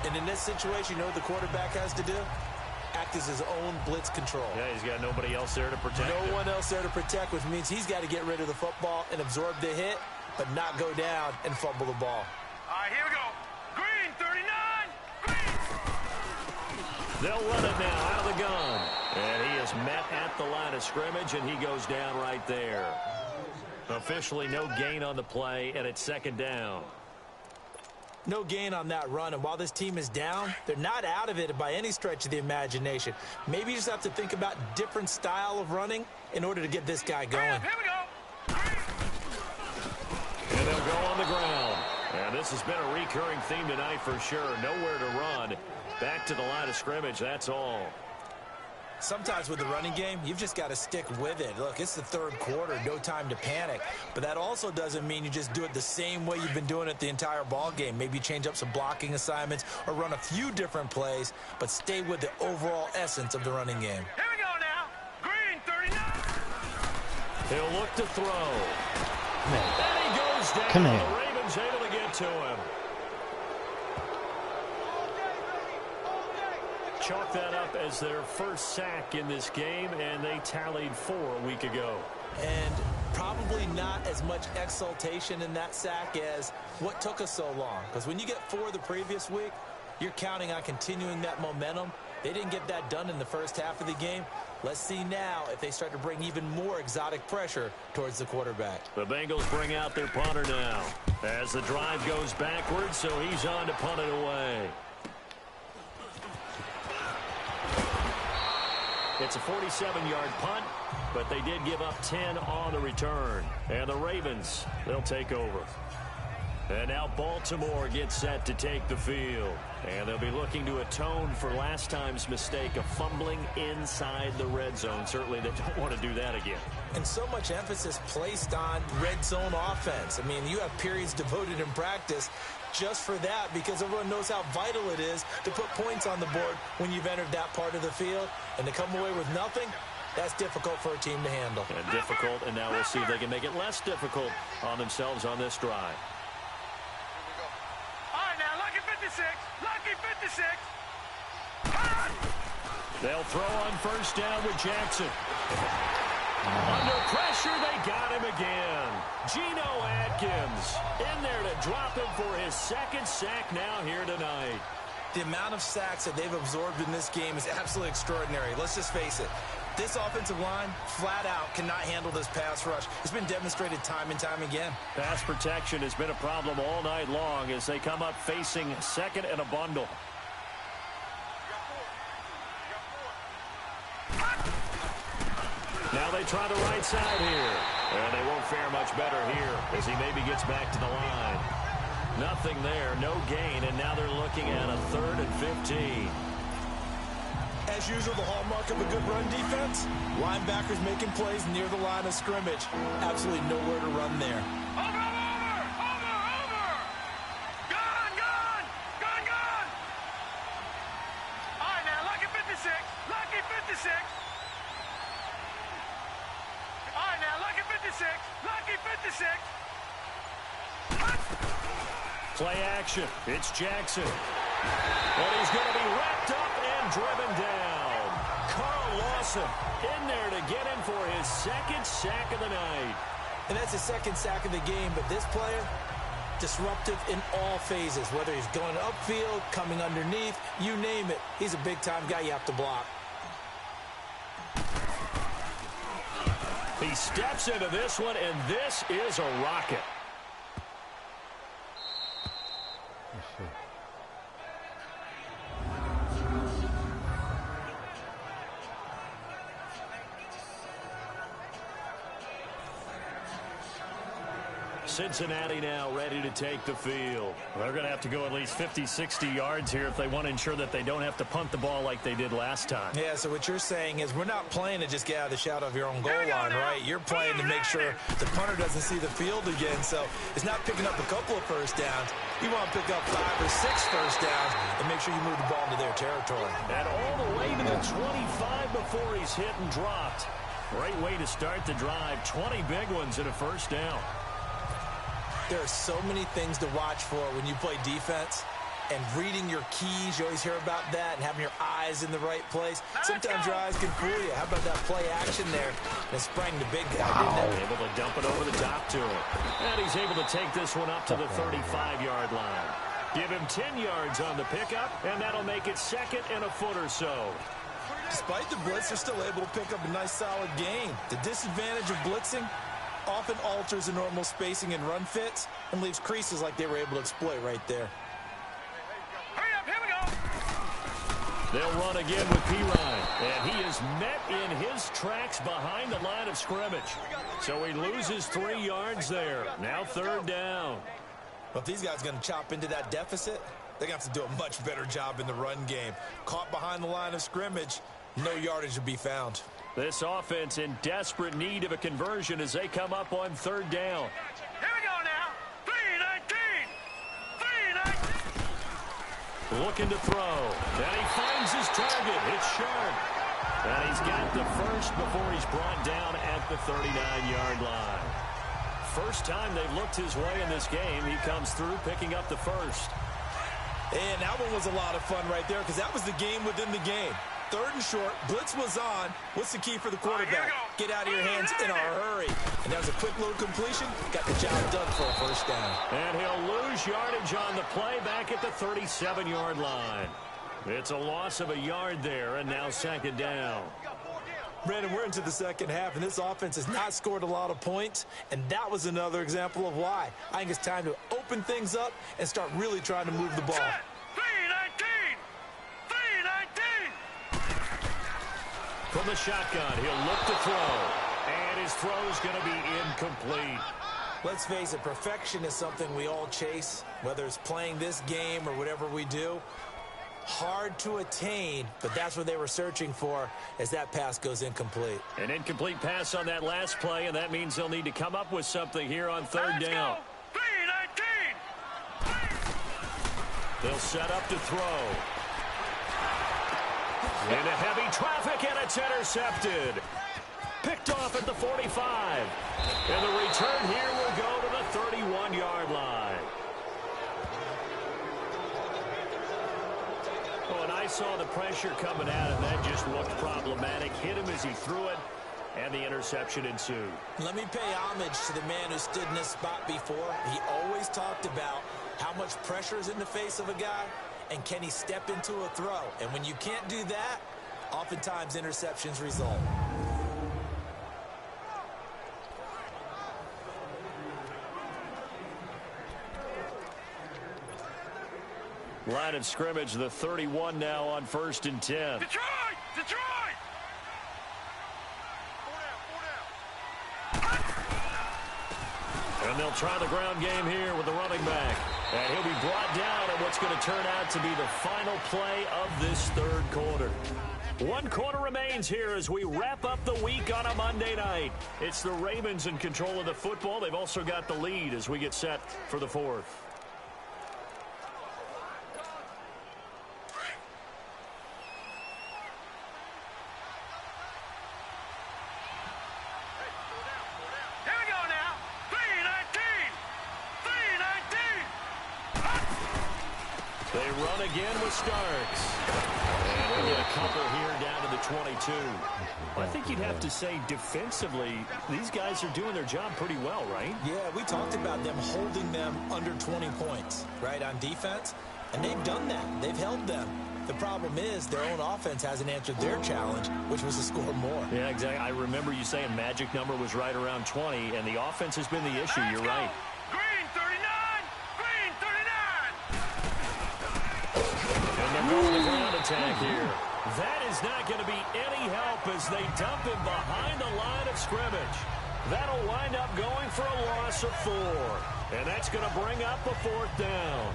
Speaker 2: And in this situation, you know what the quarterback has to do? Act as his own blitz control.
Speaker 1: Yeah, he's got nobody else there to protect him.
Speaker 2: No one else there to protect, which means he's got to get rid of the football and absorb the hit, but not go down and fumble the ball.
Speaker 4: All right, here we go. Green 39. Green.
Speaker 1: They'll run it now out of the gun. And he is met at the line of scrimmage, and he goes down right there. Officially no gain on the play, and it's second down.
Speaker 2: No gain on that run, and while this team is down, they're not out of it by any stretch of the imagination. Maybe you just have to think about different style of running in order to get this guy going.
Speaker 4: Here we go.
Speaker 1: And they'll go on the ground. And this has been a recurring theme tonight for sure. Nowhere to run. Back to the line of scrimmage, that's all.
Speaker 2: Sometimes with the running game, you've just got to stick with it. Look, it's the third quarter, no time to panic. But that also doesn't mean you just do it the same way you've been doing it the entire ball game. Maybe change up some blocking assignments or run a few different plays, but stay with the overall essence of the running game.
Speaker 4: Here we go now. Green 39.
Speaker 1: He'll look to throw. And he goes down.
Speaker 6: Come here.
Speaker 1: The Ravens able to get to him. Chalk that up as their first sack in this game, and they tallied 4 a week ago.
Speaker 2: And probably not as much exultation in that sack as what took us so long. Because when you get 4 the previous week, you're counting on continuing that momentum. They didn't get that done in the first half of the game. Let's see now if they start to bring even more exotic pressure towards the quarterback.
Speaker 1: The Bengals bring out their punter now as the drive goes backwards, so he's on to punt it away. It's a 47-yard punt, but they did give up 10 on the return. And the Ravens, they'll take over. And now Baltimore gets set to take the field. And they'll be looking to atone for last time's mistake of fumbling inside the red zone. Certainly they don't want to do that again.
Speaker 2: And so much emphasis placed on red zone offense. I mean, you have periods devoted in practice just for that because everyone knows how vital it is to put points on the board when you've entered that part of the field. And to come away with nothing, that's difficult for a team to handle.
Speaker 1: And difficult, and now we'll see if they can make it less difficult on themselves on this drive.
Speaker 4: All right, now, lucky 56. Lucky 56.
Speaker 1: They'll throw on first down with Jackson. Under pressure, they got him again. Geno Atkins in there to drop him for his second sack now here tonight.
Speaker 2: The amount of sacks that they've absorbed in this game is absolutely extraordinary. Let's just face it. This offensive line, flat out, cannot handle this pass rush. It's been demonstrated time and time again.
Speaker 1: Pass protection has been a problem all night long as they come up facing second and a bundle. Now they try the right side here. And they won't fare much better here as he maybe gets back to the line. Nothing there, no gain, and now they're looking at a 3rd and 15.
Speaker 2: As usual, the hallmark of a good run defense, linebackers making plays near the line of scrimmage. Absolutely nowhere to run there.
Speaker 4: Over. Gun. All right, now, lucky 56. Lucky 56. All right, now, lucky 56. Lucky 56.
Speaker 1: Play action. It's Jackson. And he's going to be wrapped up and driven down. Carl Lawson in there to get him for his second sack of the night.
Speaker 2: And that's his second sack of the game, but this player, disruptive in all phases, whether he's going upfield, coming underneath, you name it. He's a big-time guy you have to block.
Speaker 1: He steps into this one, and this is a rocket.
Speaker 3: Let's see.
Speaker 1: Cincinnati now ready to take the field.
Speaker 5: They're going to have to go at least 50, 60 yards here if they want to ensure that they don't have to punt the ball like they did last time.
Speaker 2: Yeah, so what you're saying is we're not playing to just get out of the shadow of your own goal line, right? You're playing to make sure the punter doesn't see the field again. So it's not picking up a couple of first downs. You want to pick up 5 or 6 first downs and make sure you move the ball into their territory.
Speaker 1: And all the way to the 25 before he's hit and dropped. Great way to start the drive. 20 big ones and a first down.
Speaker 2: There are so many things to watch for when you play defense, and reading your keys, you always hear about that, and having your eyes in the right place. Sometimes your eyes can fool you. How about that play action there? And sprang the big guy, didn't it?
Speaker 1: Able to dump it over the top to him. And he's able to take this one up to the 35-yard line. Give him 10 yards on the pickup, and that'll make it second and a foot or so.
Speaker 2: Despite the blitz, they're still able to pick up a nice, solid gain. The disadvantage of blitzing often alters the normal spacing and run fits and leaves creases like they were able to exploit right there.
Speaker 4: Hurry up, here we go.
Speaker 1: They'll run again with Pirine, and he is met in his tracks behind the line of scrimmage. So he loses 3 yards there. Now third down.
Speaker 2: Well, if these guys are going to chop into that deficit, they're going to have to do a much better job in the run game. Caught behind the line of scrimmage, no yardage to be found.
Speaker 1: This offense in desperate need of a conversion as they come up on third down.
Speaker 4: Here we go now. 3-19. 3-19.
Speaker 1: Looking to throw. And he finds his target. It's sharp. And he's got the first before he's brought down at the 39-yard line. First time they've looked his way in this game. He comes through picking up the first.
Speaker 2: And that one was a lot of fun right there because that was the game within the game. Third and short, blitz was on. What's the key for the quarterback? Get out of your hands in a hurry. And that was a quick little completion. Got the job done for a first down.
Speaker 1: And he'll lose yardage on the play back at the 37-yard line. It's a loss of a yard there, and now second down.
Speaker 2: Brandon, we're into the second half, and this offense has not scored a lot of points, and that was another example of why. I think it's time to open things up and start really trying to move the ball.
Speaker 4: 3-19. 3-19.
Speaker 1: From the shotgun, he'll look to throw. And his throw's going to be incomplete.
Speaker 2: Let's face it, perfection is something we all chase, whether it's playing this game or whatever we do. Hard to attain, but that's what they were searching for as that pass goes incomplete.
Speaker 1: An incomplete pass on that last play, and that means they'll need to come up with something here on third down.
Speaker 4: 3-19.
Speaker 1: They'll set up to throw. Into heavy traffic, and it's intercepted. Picked off at the 45. And the return here will go to the 31-yard line. Oh, and I saw the pressure coming out, and that just looked problematic. Hit him as he threw it, and the interception ensued.
Speaker 2: Let me pay homage to the man who stood in this spot before. He always talked about how much pressure is in the face of a guy, and can he step into a throw? And when you can't do that, oftentimes interceptions result.
Speaker 1: Line of scrimmage, the 31 now on 1st and 10.
Speaker 4: Detroit! Detroit!
Speaker 1: And they'll try the ground game here with the running back. And he'll be brought down at what's going to turn out to be the final play of this third quarter. 1 quarter remains here as we wrap up the week on a Monday night. It's the Ravens in control of the football. They've also got the lead as we get set for the fourth. They run again with Starks. And we'll get a couple here down to the 22. I think you'd have to say defensively, these guys are doing their job pretty well, right?
Speaker 2: Yeah, we talked about them holding them under 20 points, right, on defense. And they've done that. They've held them. The problem is their own offense hasn't answered their challenge, which was to score more.
Speaker 1: Yeah, exactly. I remember you saying magic number was right around 20, and the offense has been the issue. You're right.
Speaker 4: Green 39! Green 39!
Speaker 1: And they're going the ground attack here. That is not going to be any help as they dump him behind the line of scrimmage. That'll wind up going for a loss of 4. And that's going to bring up a 4th down.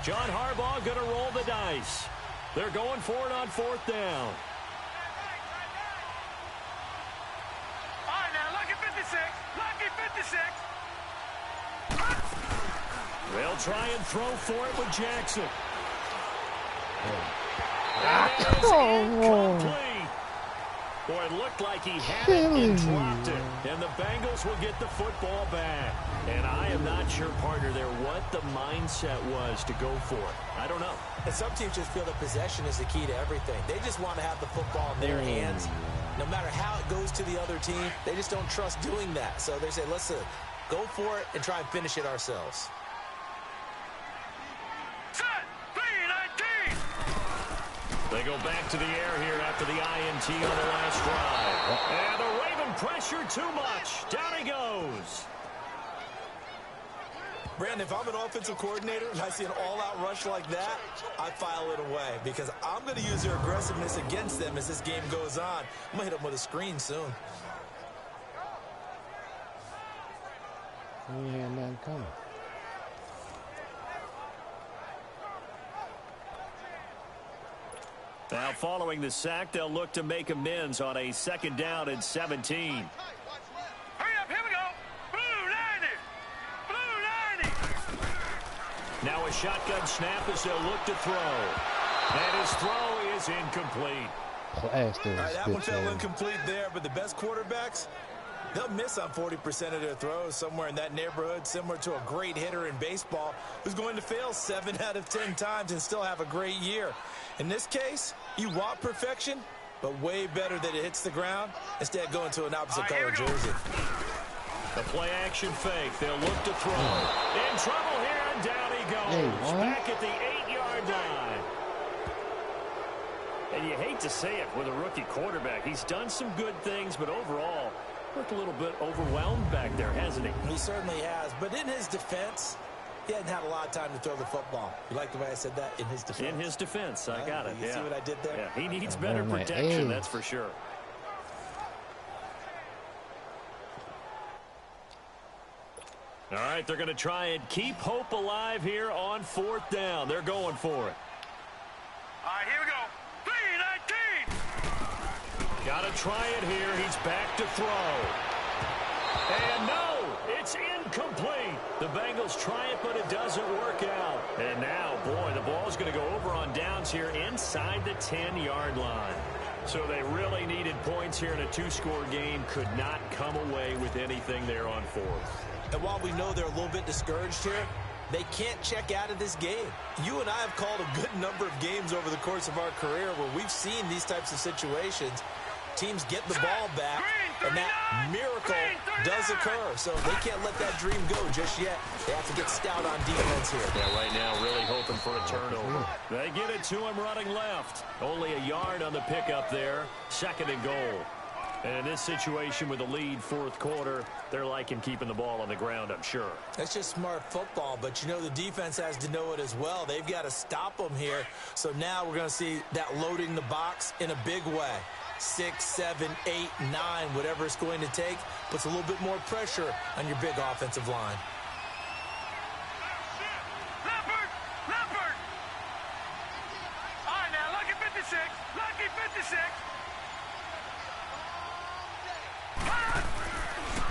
Speaker 1: John Harbaugh going to roll the dice. They're going for it on 4th down.
Speaker 4: All right, now, lucky 56. Lucky 56.
Speaker 1: They'll try and throw for it with Jackson. Incomplete. Boy, it looked like he had it and dropped it. And the Bengals will get the football back. And I am not sure, partner, there what the mindset was to go for it. I don't know.
Speaker 2: And some teams just feel that possession is the key to everything. They just want to have the football in their hands. No matter how it goes to the other team, they just don't trust doing that. So they say, listen, go for it and try and finish it ourselves.
Speaker 1: They go back to the air here after the INT on the last drive. And the Raven pressure too much. Down he goes.
Speaker 2: Brandon, if I'm an offensive coordinator and I see an all-out rush like that, I file it away because I'm going to use their aggressiveness against them as this game goes on. I'm going to hit them with a screen soon.
Speaker 3: You ain't had nothing coming.
Speaker 1: Now, following the sack, they'll look to make amends on a 2nd down and 17.
Speaker 4: Hurry up, here we go. Blue 90. Blue 90.
Speaker 1: Now a shotgun snap as they'll look to throw. And his throw is incomplete.
Speaker 2: All right, that one fell incomplete there, but the best quarterbacks, they'll miss on 40% of their throws somewhere in that neighborhood, similar to a great hitter in baseball who's going to fail 7 out of 10 times and still have a great year. In this case, you want perfection, but way better that it hits the ground instead of going to an opposite color jersey.
Speaker 1: The play action fake. They'll look to throw. In trouble here, and down he goes. Back at the 8-yard line. And you hate to say it with a rookie quarterback. He's done some good things, but overall, looked a little bit overwhelmed back there, hasn't he?
Speaker 2: He certainly has. But in his defense, he hadn't had a lot of time to throw the football. You like the way I said that? In his defense.
Speaker 1: In his defense. I got it.
Speaker 2: You see what I did there?
Speaker 1: Yeah, he needs better protection, that's for sure. All right, they're going to try and keep hope alive here on 4th down. They're going for it.
Speaker 4: All right, here we go. 3-19.
Speaker 1: Got to try it here. He's back to throw. And no, it's incomplete. The Bengals try it, but it doesn't work out. And now, boy, the ball's going to go over on downs here inside the 10-yard line. So they really needed points here in a 2-score game. Could not come away with anything there on 4th.
Speaker 2: And while we know they're a little bit discouraged here, they can't check out of this game. You and I have called a good number of games over the course of our career where we've seen these types of situations. Teams get the ball back, and that miracle does occur. So they can't let that dream go just yet. They have to get stout on defense here.
Speaker 1: Yeah, right now really hoping for a turnover. They get it to him running left. Only a yard on the pickup there. 2nd and goal. And in this situation with the lead 4th quarter, they're liking keeping the ball on the ground, I'm sure.
Speaker 2: That's just smart football, but you know the defense has to know it as well. They've got to stop them here. So now we're going to see that loading the box in a big way. 6, 7, 8, 9, whatever it's going to take, puts a little bit more pressure on your big offensive line.
Speaker 4: Leopard! Leopard! All right, now, lucky 56. Lucky 56.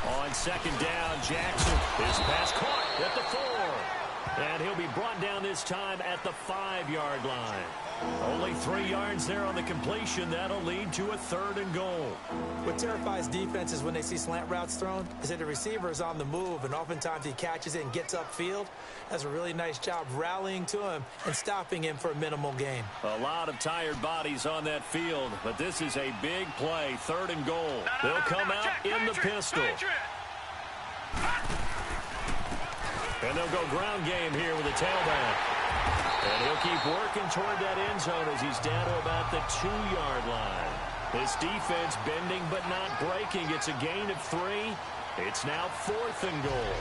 Speaker 1: On 2nd down, Jackson. His pass caught at the 4. And he'll be brought down this time at the 5-yard line. Only 3 yards there on the completion. That'll lead to a 3rd and goal.
Speaker 2: What terrifies defenses when they see slant routes thrown is that the receiver is on the move, and oftentimes he catches it and gets upfield. Does a really nice job rallying to him and stopping him for a minimal gain.
Speaker 1: A lot of tired bodies on that field, but this is a big play. 3rd and goal. They'll come out in the pistol. And they'll go ground game here with a tailback. And he'll keep working toward that end zone as he's down to about the 2-yard line. This defense bending but not breaking. It's a gain of 3. It's now 4th and goal.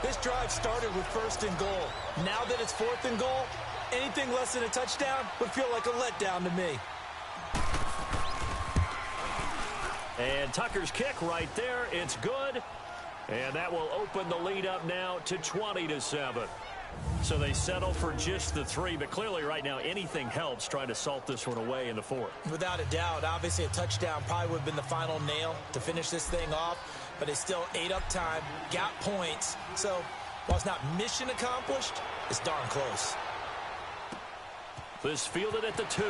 Speaker 2: This drive started with 1st and goal. Now that it's 4th and goal, anything less than a touchdown would feel like a letdown to me.
Speaker 1: And Tucker's kick right there. It's good. And that will open the lead up now to 20-7. So they settle for just the 3, but clearly right now anything helps trying to salt this one away in the 4th.
Speaker 2: Without a doubt, obviously a touchdown probably would have been the final nail to finish this thing off, but they still ate up time, got points. So while it's not mission accomplished, it's darn close.
Speaker 1: This fielded at the 2.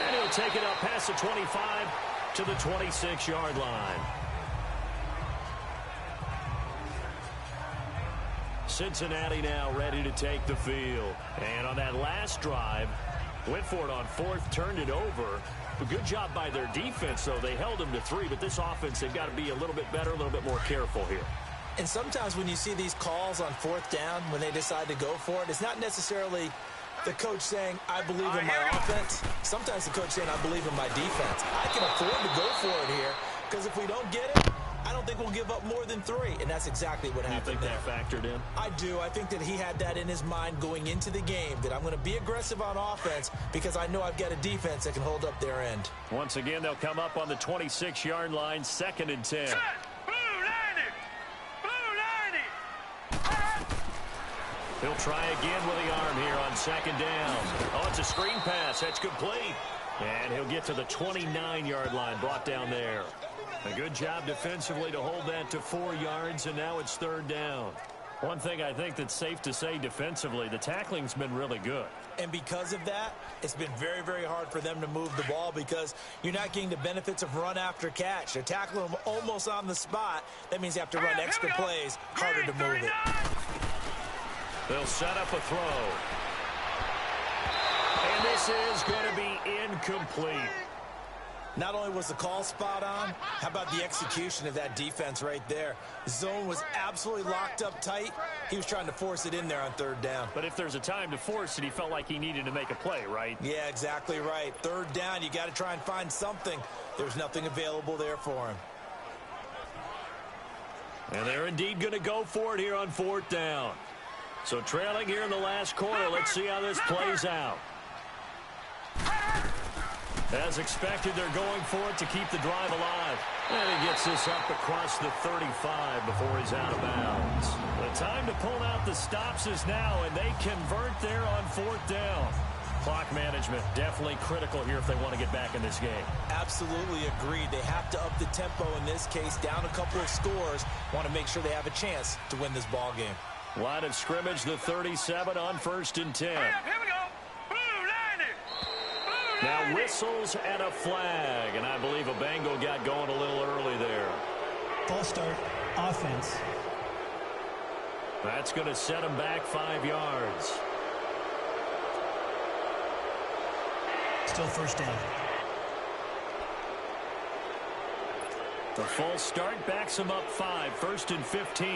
Speaker 1: And he'll take it up past the 25 to the 26-yard line. Cincinnati now ready to take the field. And on that last drive, went for it on 4th, turned it over. A good job by their defense, though. They held them to 3, but this offense, they've got to be a little bit better, a little bit more careful here.
Speaker 2: And sometimes when you see these calls on 4th down, when they decide to go for it, it's not necessarily the coach saying, I believe in my offense. Sometimes the coach saying, I believe in my defense. I can afford to go for it here, because if we don't get it, I don't think we'll give up more than 3, and that's exactly what happened.
Speaker 1: You think that factored in?
Speaker 2: I do. I think that he had that in his mind going into the game, that I'm going to be aggressive on offense because I know I've got a defense that can hold up their end.
Speaker 1: Once again, they'll come up on the 26-yard line, 2nd and 10.
Speaker 4: Set. Blue 90. Blue 90.
Speaker 1: He'll try again with the arm here on 2nd down. Oh, it's a screen pass. That's complete. And he'll get to the 29-yard line, brought down there. A good job defensively to hold that to 4 yards, and now it's 3rd down. One thing I think that's safe to say defensively, the tackling's been really good.
Speaker 2: And because of that, it's been very, very hard for them to move the ball because you're not getting the benefits of run after catch. They're tackling them almost on the spot. That means you have to run extra plays, harder to move it.
Speaker 1: They'll set up a throw. And this is going to be incomplete.
Speaker 2: Not only was the call spot on, how about the execution of that defense right there? The zone was absolutely locked up tight. He was trying to force it in there on 3rd down.
Speaker 1: But if there's a time to force it, he felt like he needed to make a play, right?
Speaker 2: Yeah, exactly right. 3rd down, you got to try and find something. There's nothing available there for him.
Speaker 1: And they're indeed going to go for it here on 4th down. So trailing here in the last quarter, let's see how this plays out. As expected, they're going for it to keep the drive alive. And he gets this up across the 35 before he's out of bounds. The time to pull out the stops is now, and they convert there on 4th down. Clock management definitely critical here if they want to get back in this game.
Speaker 2: Absolutely agreed. They have to up the tempo in this case, down a couple of scores. Want to make sure they have a chance to win this ball game.
Speaker 1: Line of scrimmage, the 37 on 1st and 10.
Speaker 4: Here we go. Blue 90.
Speaker 1: Now whistles and a flag, and I believe a Bengal got going a little early there.
Speaker 6: False start, offense.
Speaker 1: That's going to set him back 5 yards.
Speaker 6: Still 1st down.
Speaker 1: The false start backs him up 5, 1st and 15.
Speaker 4: All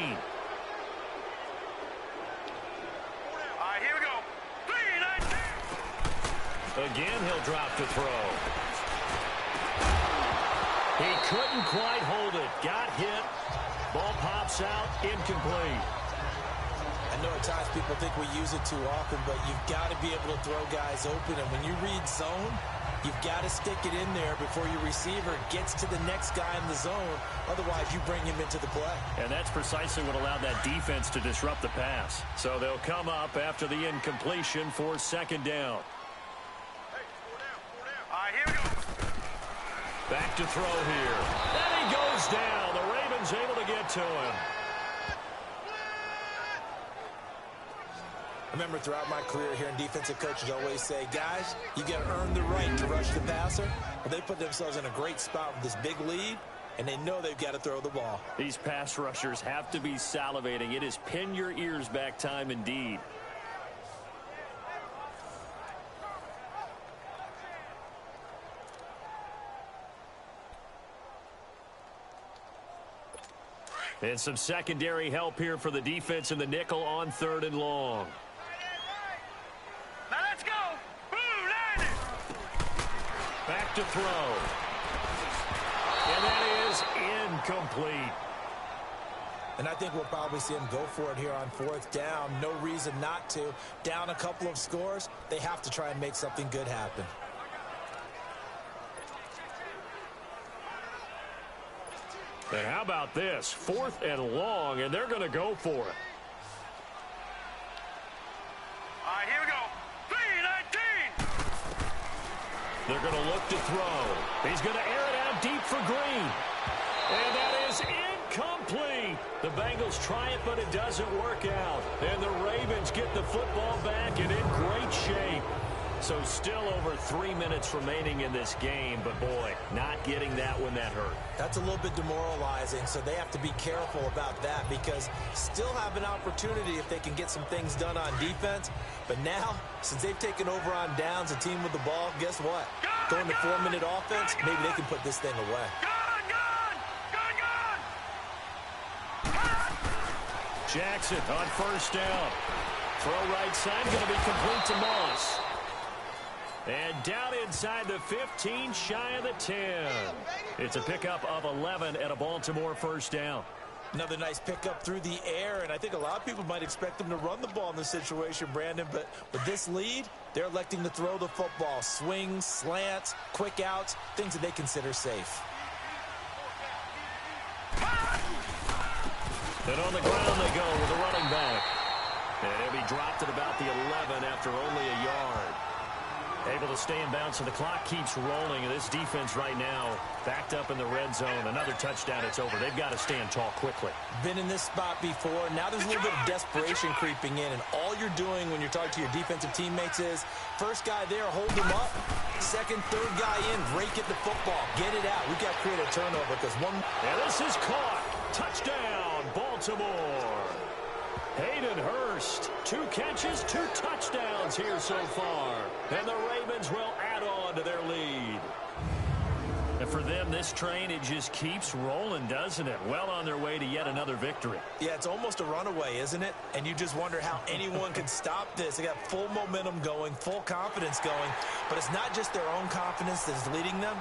Speaker 4: right, here we go. 3-19.
Speaker 1: Again, he'll drop the throw. He couldn't quite hold it. Got hit. Ball pops out. Incomplete.
Speaker 2: I know at times people think we use it too often, but you've got to be able to throw guys open. And when you read zone, you've got to stick it in there before your receiver gets to the next guy in the zone. Otherwise, you bring him into the play.
Speaker 1: And that's precisely what allowed that defense to disrupt the pass. So they'll come up after the incompletion for 2nd down.
Speaker 4: All right, here we go.
Speaker 1: Back to throw here. And he goes down. The Ravens able to get to him.
Speaker 2: remember throughout my career here in defensive coaches always say, guys, you got to earn the right to rush the passer. Well, they put themselves in a great spot with this big lead, and they know they've got to throw the ball.
Speaker 1: These pass rushers have to be salivating. It is pin your ears back time indeed. And some secondary help here for the defense in the nickel on 3rd and long.
Speaker 4: Now let's go. Boom, landed.
Speaker 1: Back to throw. And that is incomplete.
Speaker 2: And I think we'll probably see him go for it here on 4th down. No reason not to. Down a couple of scores, they have to try and make something good happen.
Speaker 1: And how about this? 4th and long, and they're going to go for it.
Speaker 4: All right, here we go. 3-19.
Speaker 1: They're going to look to throw. He's going to air it out deep for Green. And that is incomplete. The Bengals try it, but it doesn't work out. And the Ravens get the football back and in great shape. So still over 3 minutes remaining in this game, but boy, not getting that when that hurt.
Speaker 2: That's a little bit demoralizing, so they have to be careful about that because still have an opportunity if they can get some things done on defense. But now, since they've taken over on downs, a team with the ball, guess what? Going to 4-minute offense, maybe they can put this thing away.
Speaker 1: Jackson on 1st down. Throw right side, going to be complete to Moss. And down inside the 15, shy of the 10. It's a pickup of 11 at a Baltimore 1st down.
Speaker 2: Another nice pickup through the air, and I think a lot of people might expect them to run the ball in this situation, Brandon, but with this lead, they're electing to throw the football. Swings, slants, quick outs, things that they consider safe.
Speaker 1: And on the ground they go with a running back. And he'll be dropped at about the 11 after only a yard. Able to stay in bounds, so the clock keeps rolling. And this defense right now backed up in the red zone. Another touchdown, it's over. They've got to stand tall quickly.
Speaker 2: Been in this spot before. Now there's a little bit of desperation creeping in. And all you're doing when you're talking to your defensive teammates is, first guy there, hold him up. Second, third guy in, rake at the football. Get it out. We've got to create a turnover because one...
Speaker 1: And this is caught. Touchdown, Baltimore. Hayden Hurst, 2 catches, 2 touchdowns here so far. And the Ravens will add on to their lead. And for them, this train, it just keeps rolling, doesn't it? Well on their way to yet another victory.
Speaker 2: Yeah, it's almost a runaway, isn't it? And you just wonder how anyone can stop this. They got full momentum going, full confidence going. But it's not just their own confidence that's leading them.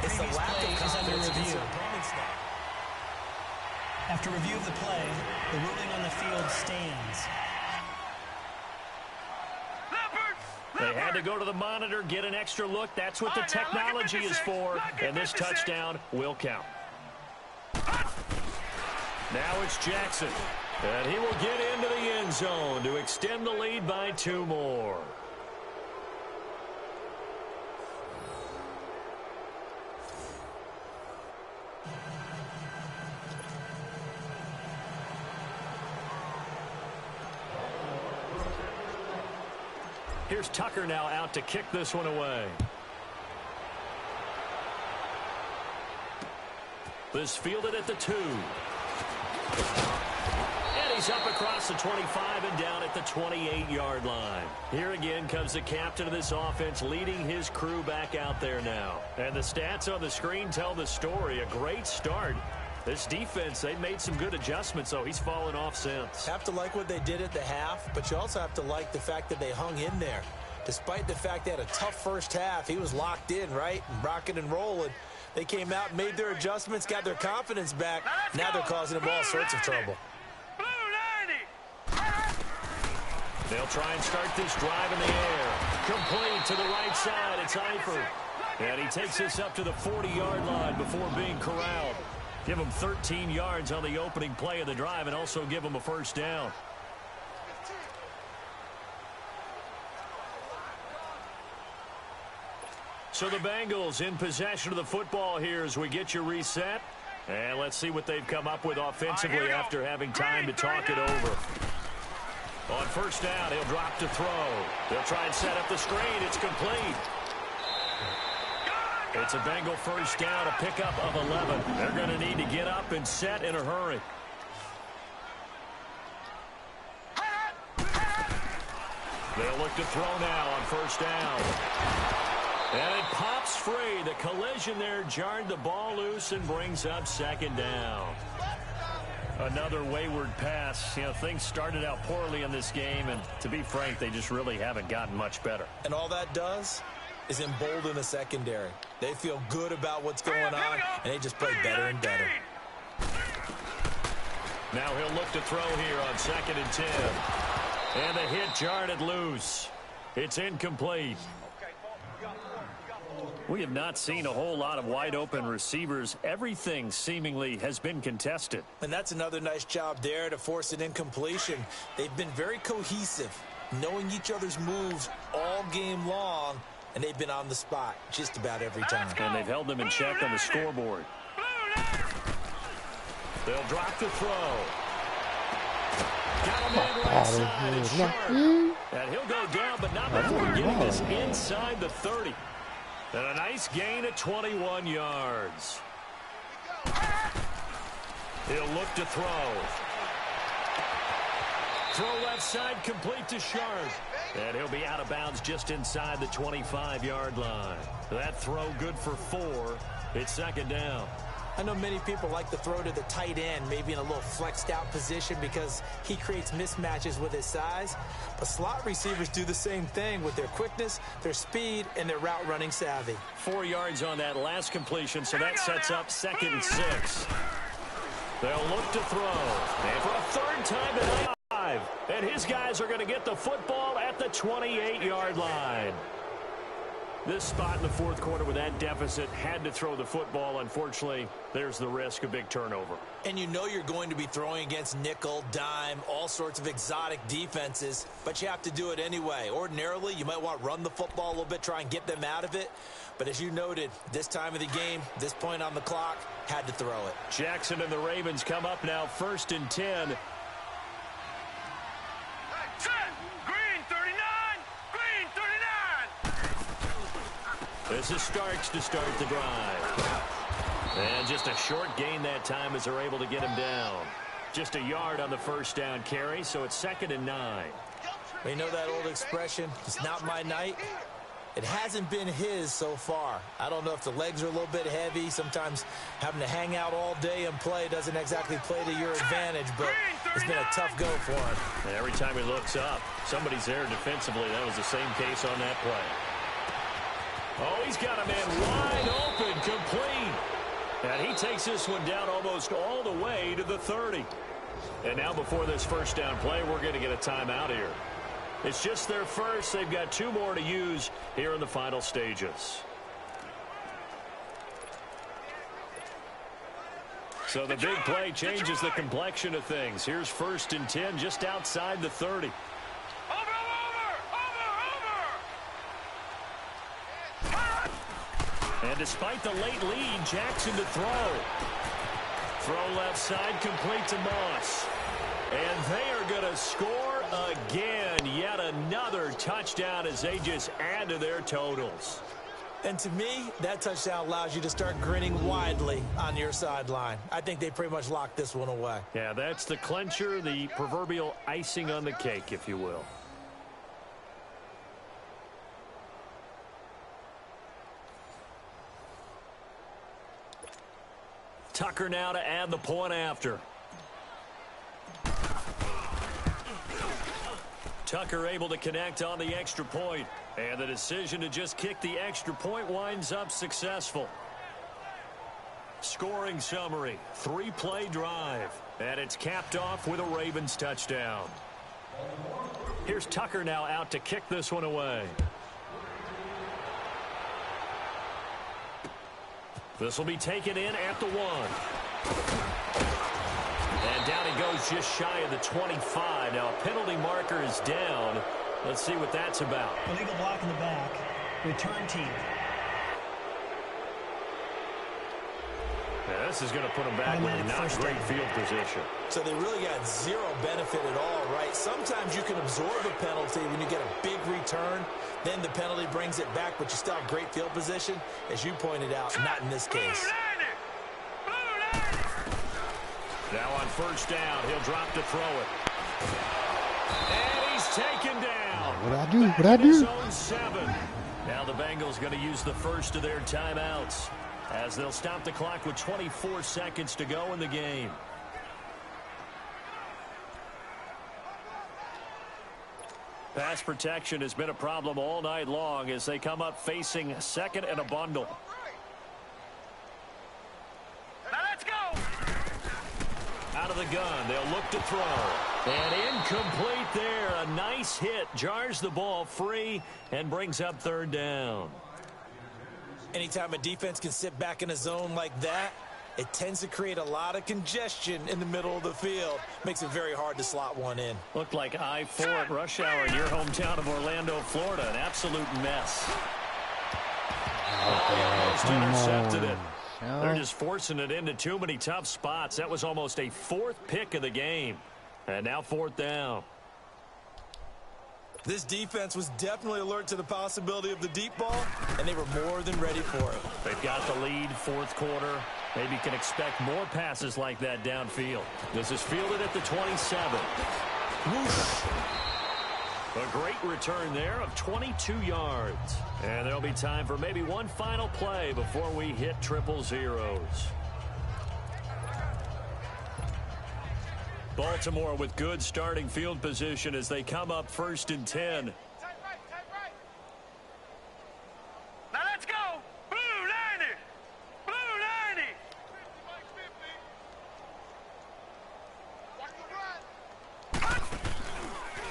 Speaker 2: It's the lack of confidence against their opponents now.
Speaker 6: After review of the play, the ruling on the field stands.
Speaker 1: They had to go to the monitor, get an extra look. That's what the technology is for. And this touchdown will count. Now it's Jackson. And he will get into the end zone to extend the lead by 2 more. Here's Tucker now out to kick this one away. This fielded at the 2. And he's up across the 25 and down at the 28-yard line. Here again comes the captain of this offense leading his crew back out there now. And the stats on the screen tell the story. A great start. This defense, they made some good adjustments, so he's fallen off since.
Speaker 2: Have to like what they did at the half, but you also have to like the fact that they hung in there. Despite the fact they had a tough first half, he was locked in, right? And rocking and rolling. They came out, made their adjustments, got their confidence back. Now they're causing them all sorts of trouble.
Speaker 1: They'll try and start this drive in the air. Complete to the right side. It's Eifert. And he takes this up to the 40-yard line before being corralled. Give him 13 yards on the opening play of the drive and also give him a first down. So the Bengals in possession of the football here as we get you reset. And let's see what they've come up with offensively after having time to talk it over. On first down, he'll drop to throw. They'll try and set up the screen. It's complete. It's a Bengal first down, a pickup of 11. They're going to need to get up and set in a hurry. They'll look to throw now on first down. And it pops free. The collision there jarred the ball loose and brings up second down. Another wayward pass. You know, things started out poorly in this game, and to be frank, they just really haven't gotten much better.
Speaker 2: And all that does is embolden the secondary. They feel good about what's going on, and they just play better and better.
Speaker 1: Now he'll look to throw here on 2nd and 10. And the hit jarred it loose. It's incomplete. We have not seen a whole lot of wide-open receivers. Everything seemingly has been contested.
Speaker 2: And that's another nice job there to force an incompletion. They've been very cohesive, knowing each other's moves all game long, and they've been on the spot just about every time.
Speaker 1: And they've held them in check on the scoreboard. They'll drop the throw. Got a man right side. It's Sharp. And he'll go down, but not before getting this inside the 30. And a nice gain at 21 yards. He'll look to throw. Throw left side, complete to Sharp. And he'll be out of bounds just inside the 25-yard line. That throw good for 4. It's 2nd down.
Speaker 2: I know many people like to throw to the tight end, maybe in a little flexed out position because he creates mismatches with his size. But slot receivers do the same thing with their quickness, their speed, and their route running savvy.
Speaker 1: 4 yards on that last completion, so that sets up 2nd and 6. They'll look to throw. And for a 3rd time tonight, and his guys are going to get the football at the 28-yard line. This spot in the 4th quarter with that deficit, had to throw the football. Unfortunately, there's the risk of big turnover.
Speaker 2: And you know you're going to be throwing against nickel, dime, all sorts of exotic defenses, but you have to do it anyway. Ordinarily, you might want to run the football a little bit, try and get them out of it. But as you noted, this time of the game, this point on the clock, had to throw it.
Speaker 1: Jackson and the Ravens come up now 1st and 10. This is Starks to start the drive. And just a short gain that time as they're able to get him down. Just a yard on the first down carry, so it's 2nd and 9.
Speaker 2: We know that old expression, it's not my night. It hasn't been his so far. I don't know if the legs are a little bit heavy. Sometimes having to hang out all day and play doesn't exactly play to your advantage, but it's been a tough go for him.
Speaker 1: And every time he looks up, somebody's there defensively. That was the same case on that play. Oh, he's got a man wide open, complete. And he takes this one down almost all the way to the 30. And now before this first down play, we're going to get a timeout here. It's just their first. They've got 2 more to use here in the final stages. So the big play changes the complexion of things. Here's 1st and 10 just outside the 30. And despite the late lead, Jackson to throw. Throw left side, complete to Moss. And they are going to score again. Yet another touchdown as they just add to their totals.
Speaker 2: And to me, that touchdown allows you to start grinning widely on your sideline. I think they pretty much locked this one away.
Speaker 1: Yeah, that's the clincher, the proverbial icing on the cake, if you will. Tucker now to add the point after. Tucker able to connect on the extra point. And the decision to just kick the extra point winds up successful. Scoring summary, 3-play drive. And it's capped off with a Ravens touchdown. Here's Tucker now out to kick this one away. This will be taken in at the 1. And down he goes just shy of the 25. Now a penalty marker is down. Let's see what that's about.
Speaker 6: Illegal block in the back. Return team.
Speaker 1: Yeah, this is going to put them back with not great field position.
Speaker 2: So they really got zero benefit at all, right? Sometimes you can absorb a penalty when you get a big return. Then the penalty brings it back, but you still have great field position. As you pointed out, not in this case.
Speaker 1: Now on first down, he'll drop to throw it. And he's taken down.
Speaker 3: What'd I do? What'd I do?
Speaker 1: Zone 7. Now the Bengals going to use the first of their timeouts as they'll stop the clock with 24 seconds to go in the game. Pass protection has been a problem all night long as they come up facing second and a bundle.
Speaker 4: Now let's go.
Speaker 1: Out of the gun, they'll look to throw. And incomplete there. A nice hit. Jars the ball free and brings up third down.
Speaker 2: Anytime a defense can sit back in a zone like that, it tends to create a lot of congestion in the middle of the field. Makes it very hard to slot one in.
Speaker 1: Looked like I-4 at rush hour in your hometown of Orlando, Florida. An absolute mess. Almost intercepted it. They're just forcing it into too many tough spots. That was almost a fourth pick of the game. And now fourth down.
Speaker 2: This defense was definitely alert to the possibility of the deep ball, and they were more than ready for it.
Speaker 1: They've got the lead, fourth quarter. Maybe can expect more passes like that downfield. This is fielded at the 27. Whoosh. A great return there of 22 yards. And there'll be time for maybe one final play before we hit triple zeros. Baltimore with good starting field position as they come up first and 10.
Speaker 4: Now let's go. Blue 90. Blue 90.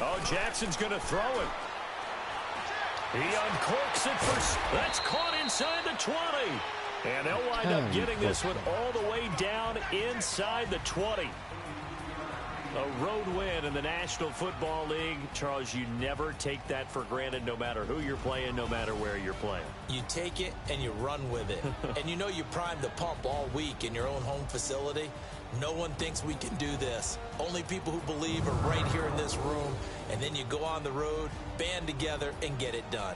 Speaker 1: Oh, Jackson's going to throw it. He uncorks it for... That's caught inside the 20. And they'll wind up getting this one all the way down inside the 20. A road win in the National Football League. Charles, you never take that for granted no matter who you're playing, no matter where you're playing.
Speaker 2: You take it and you run with it. And you know you primed the pump all week in your own home facility. No one thinks we can do this. Only people who believe are right here in this room. And then you go on the road, band together, and get it done.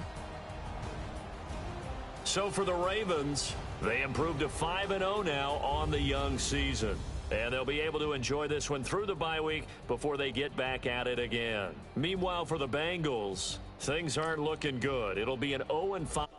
Speaker 1: So for the Ravens, they improved to 5-0 now on the young season. And they'll be able to enjoy this one through the bye week before they get back at it again. Meanwhile, for the Bengals, things aren't looking good. It'll be an 0-5.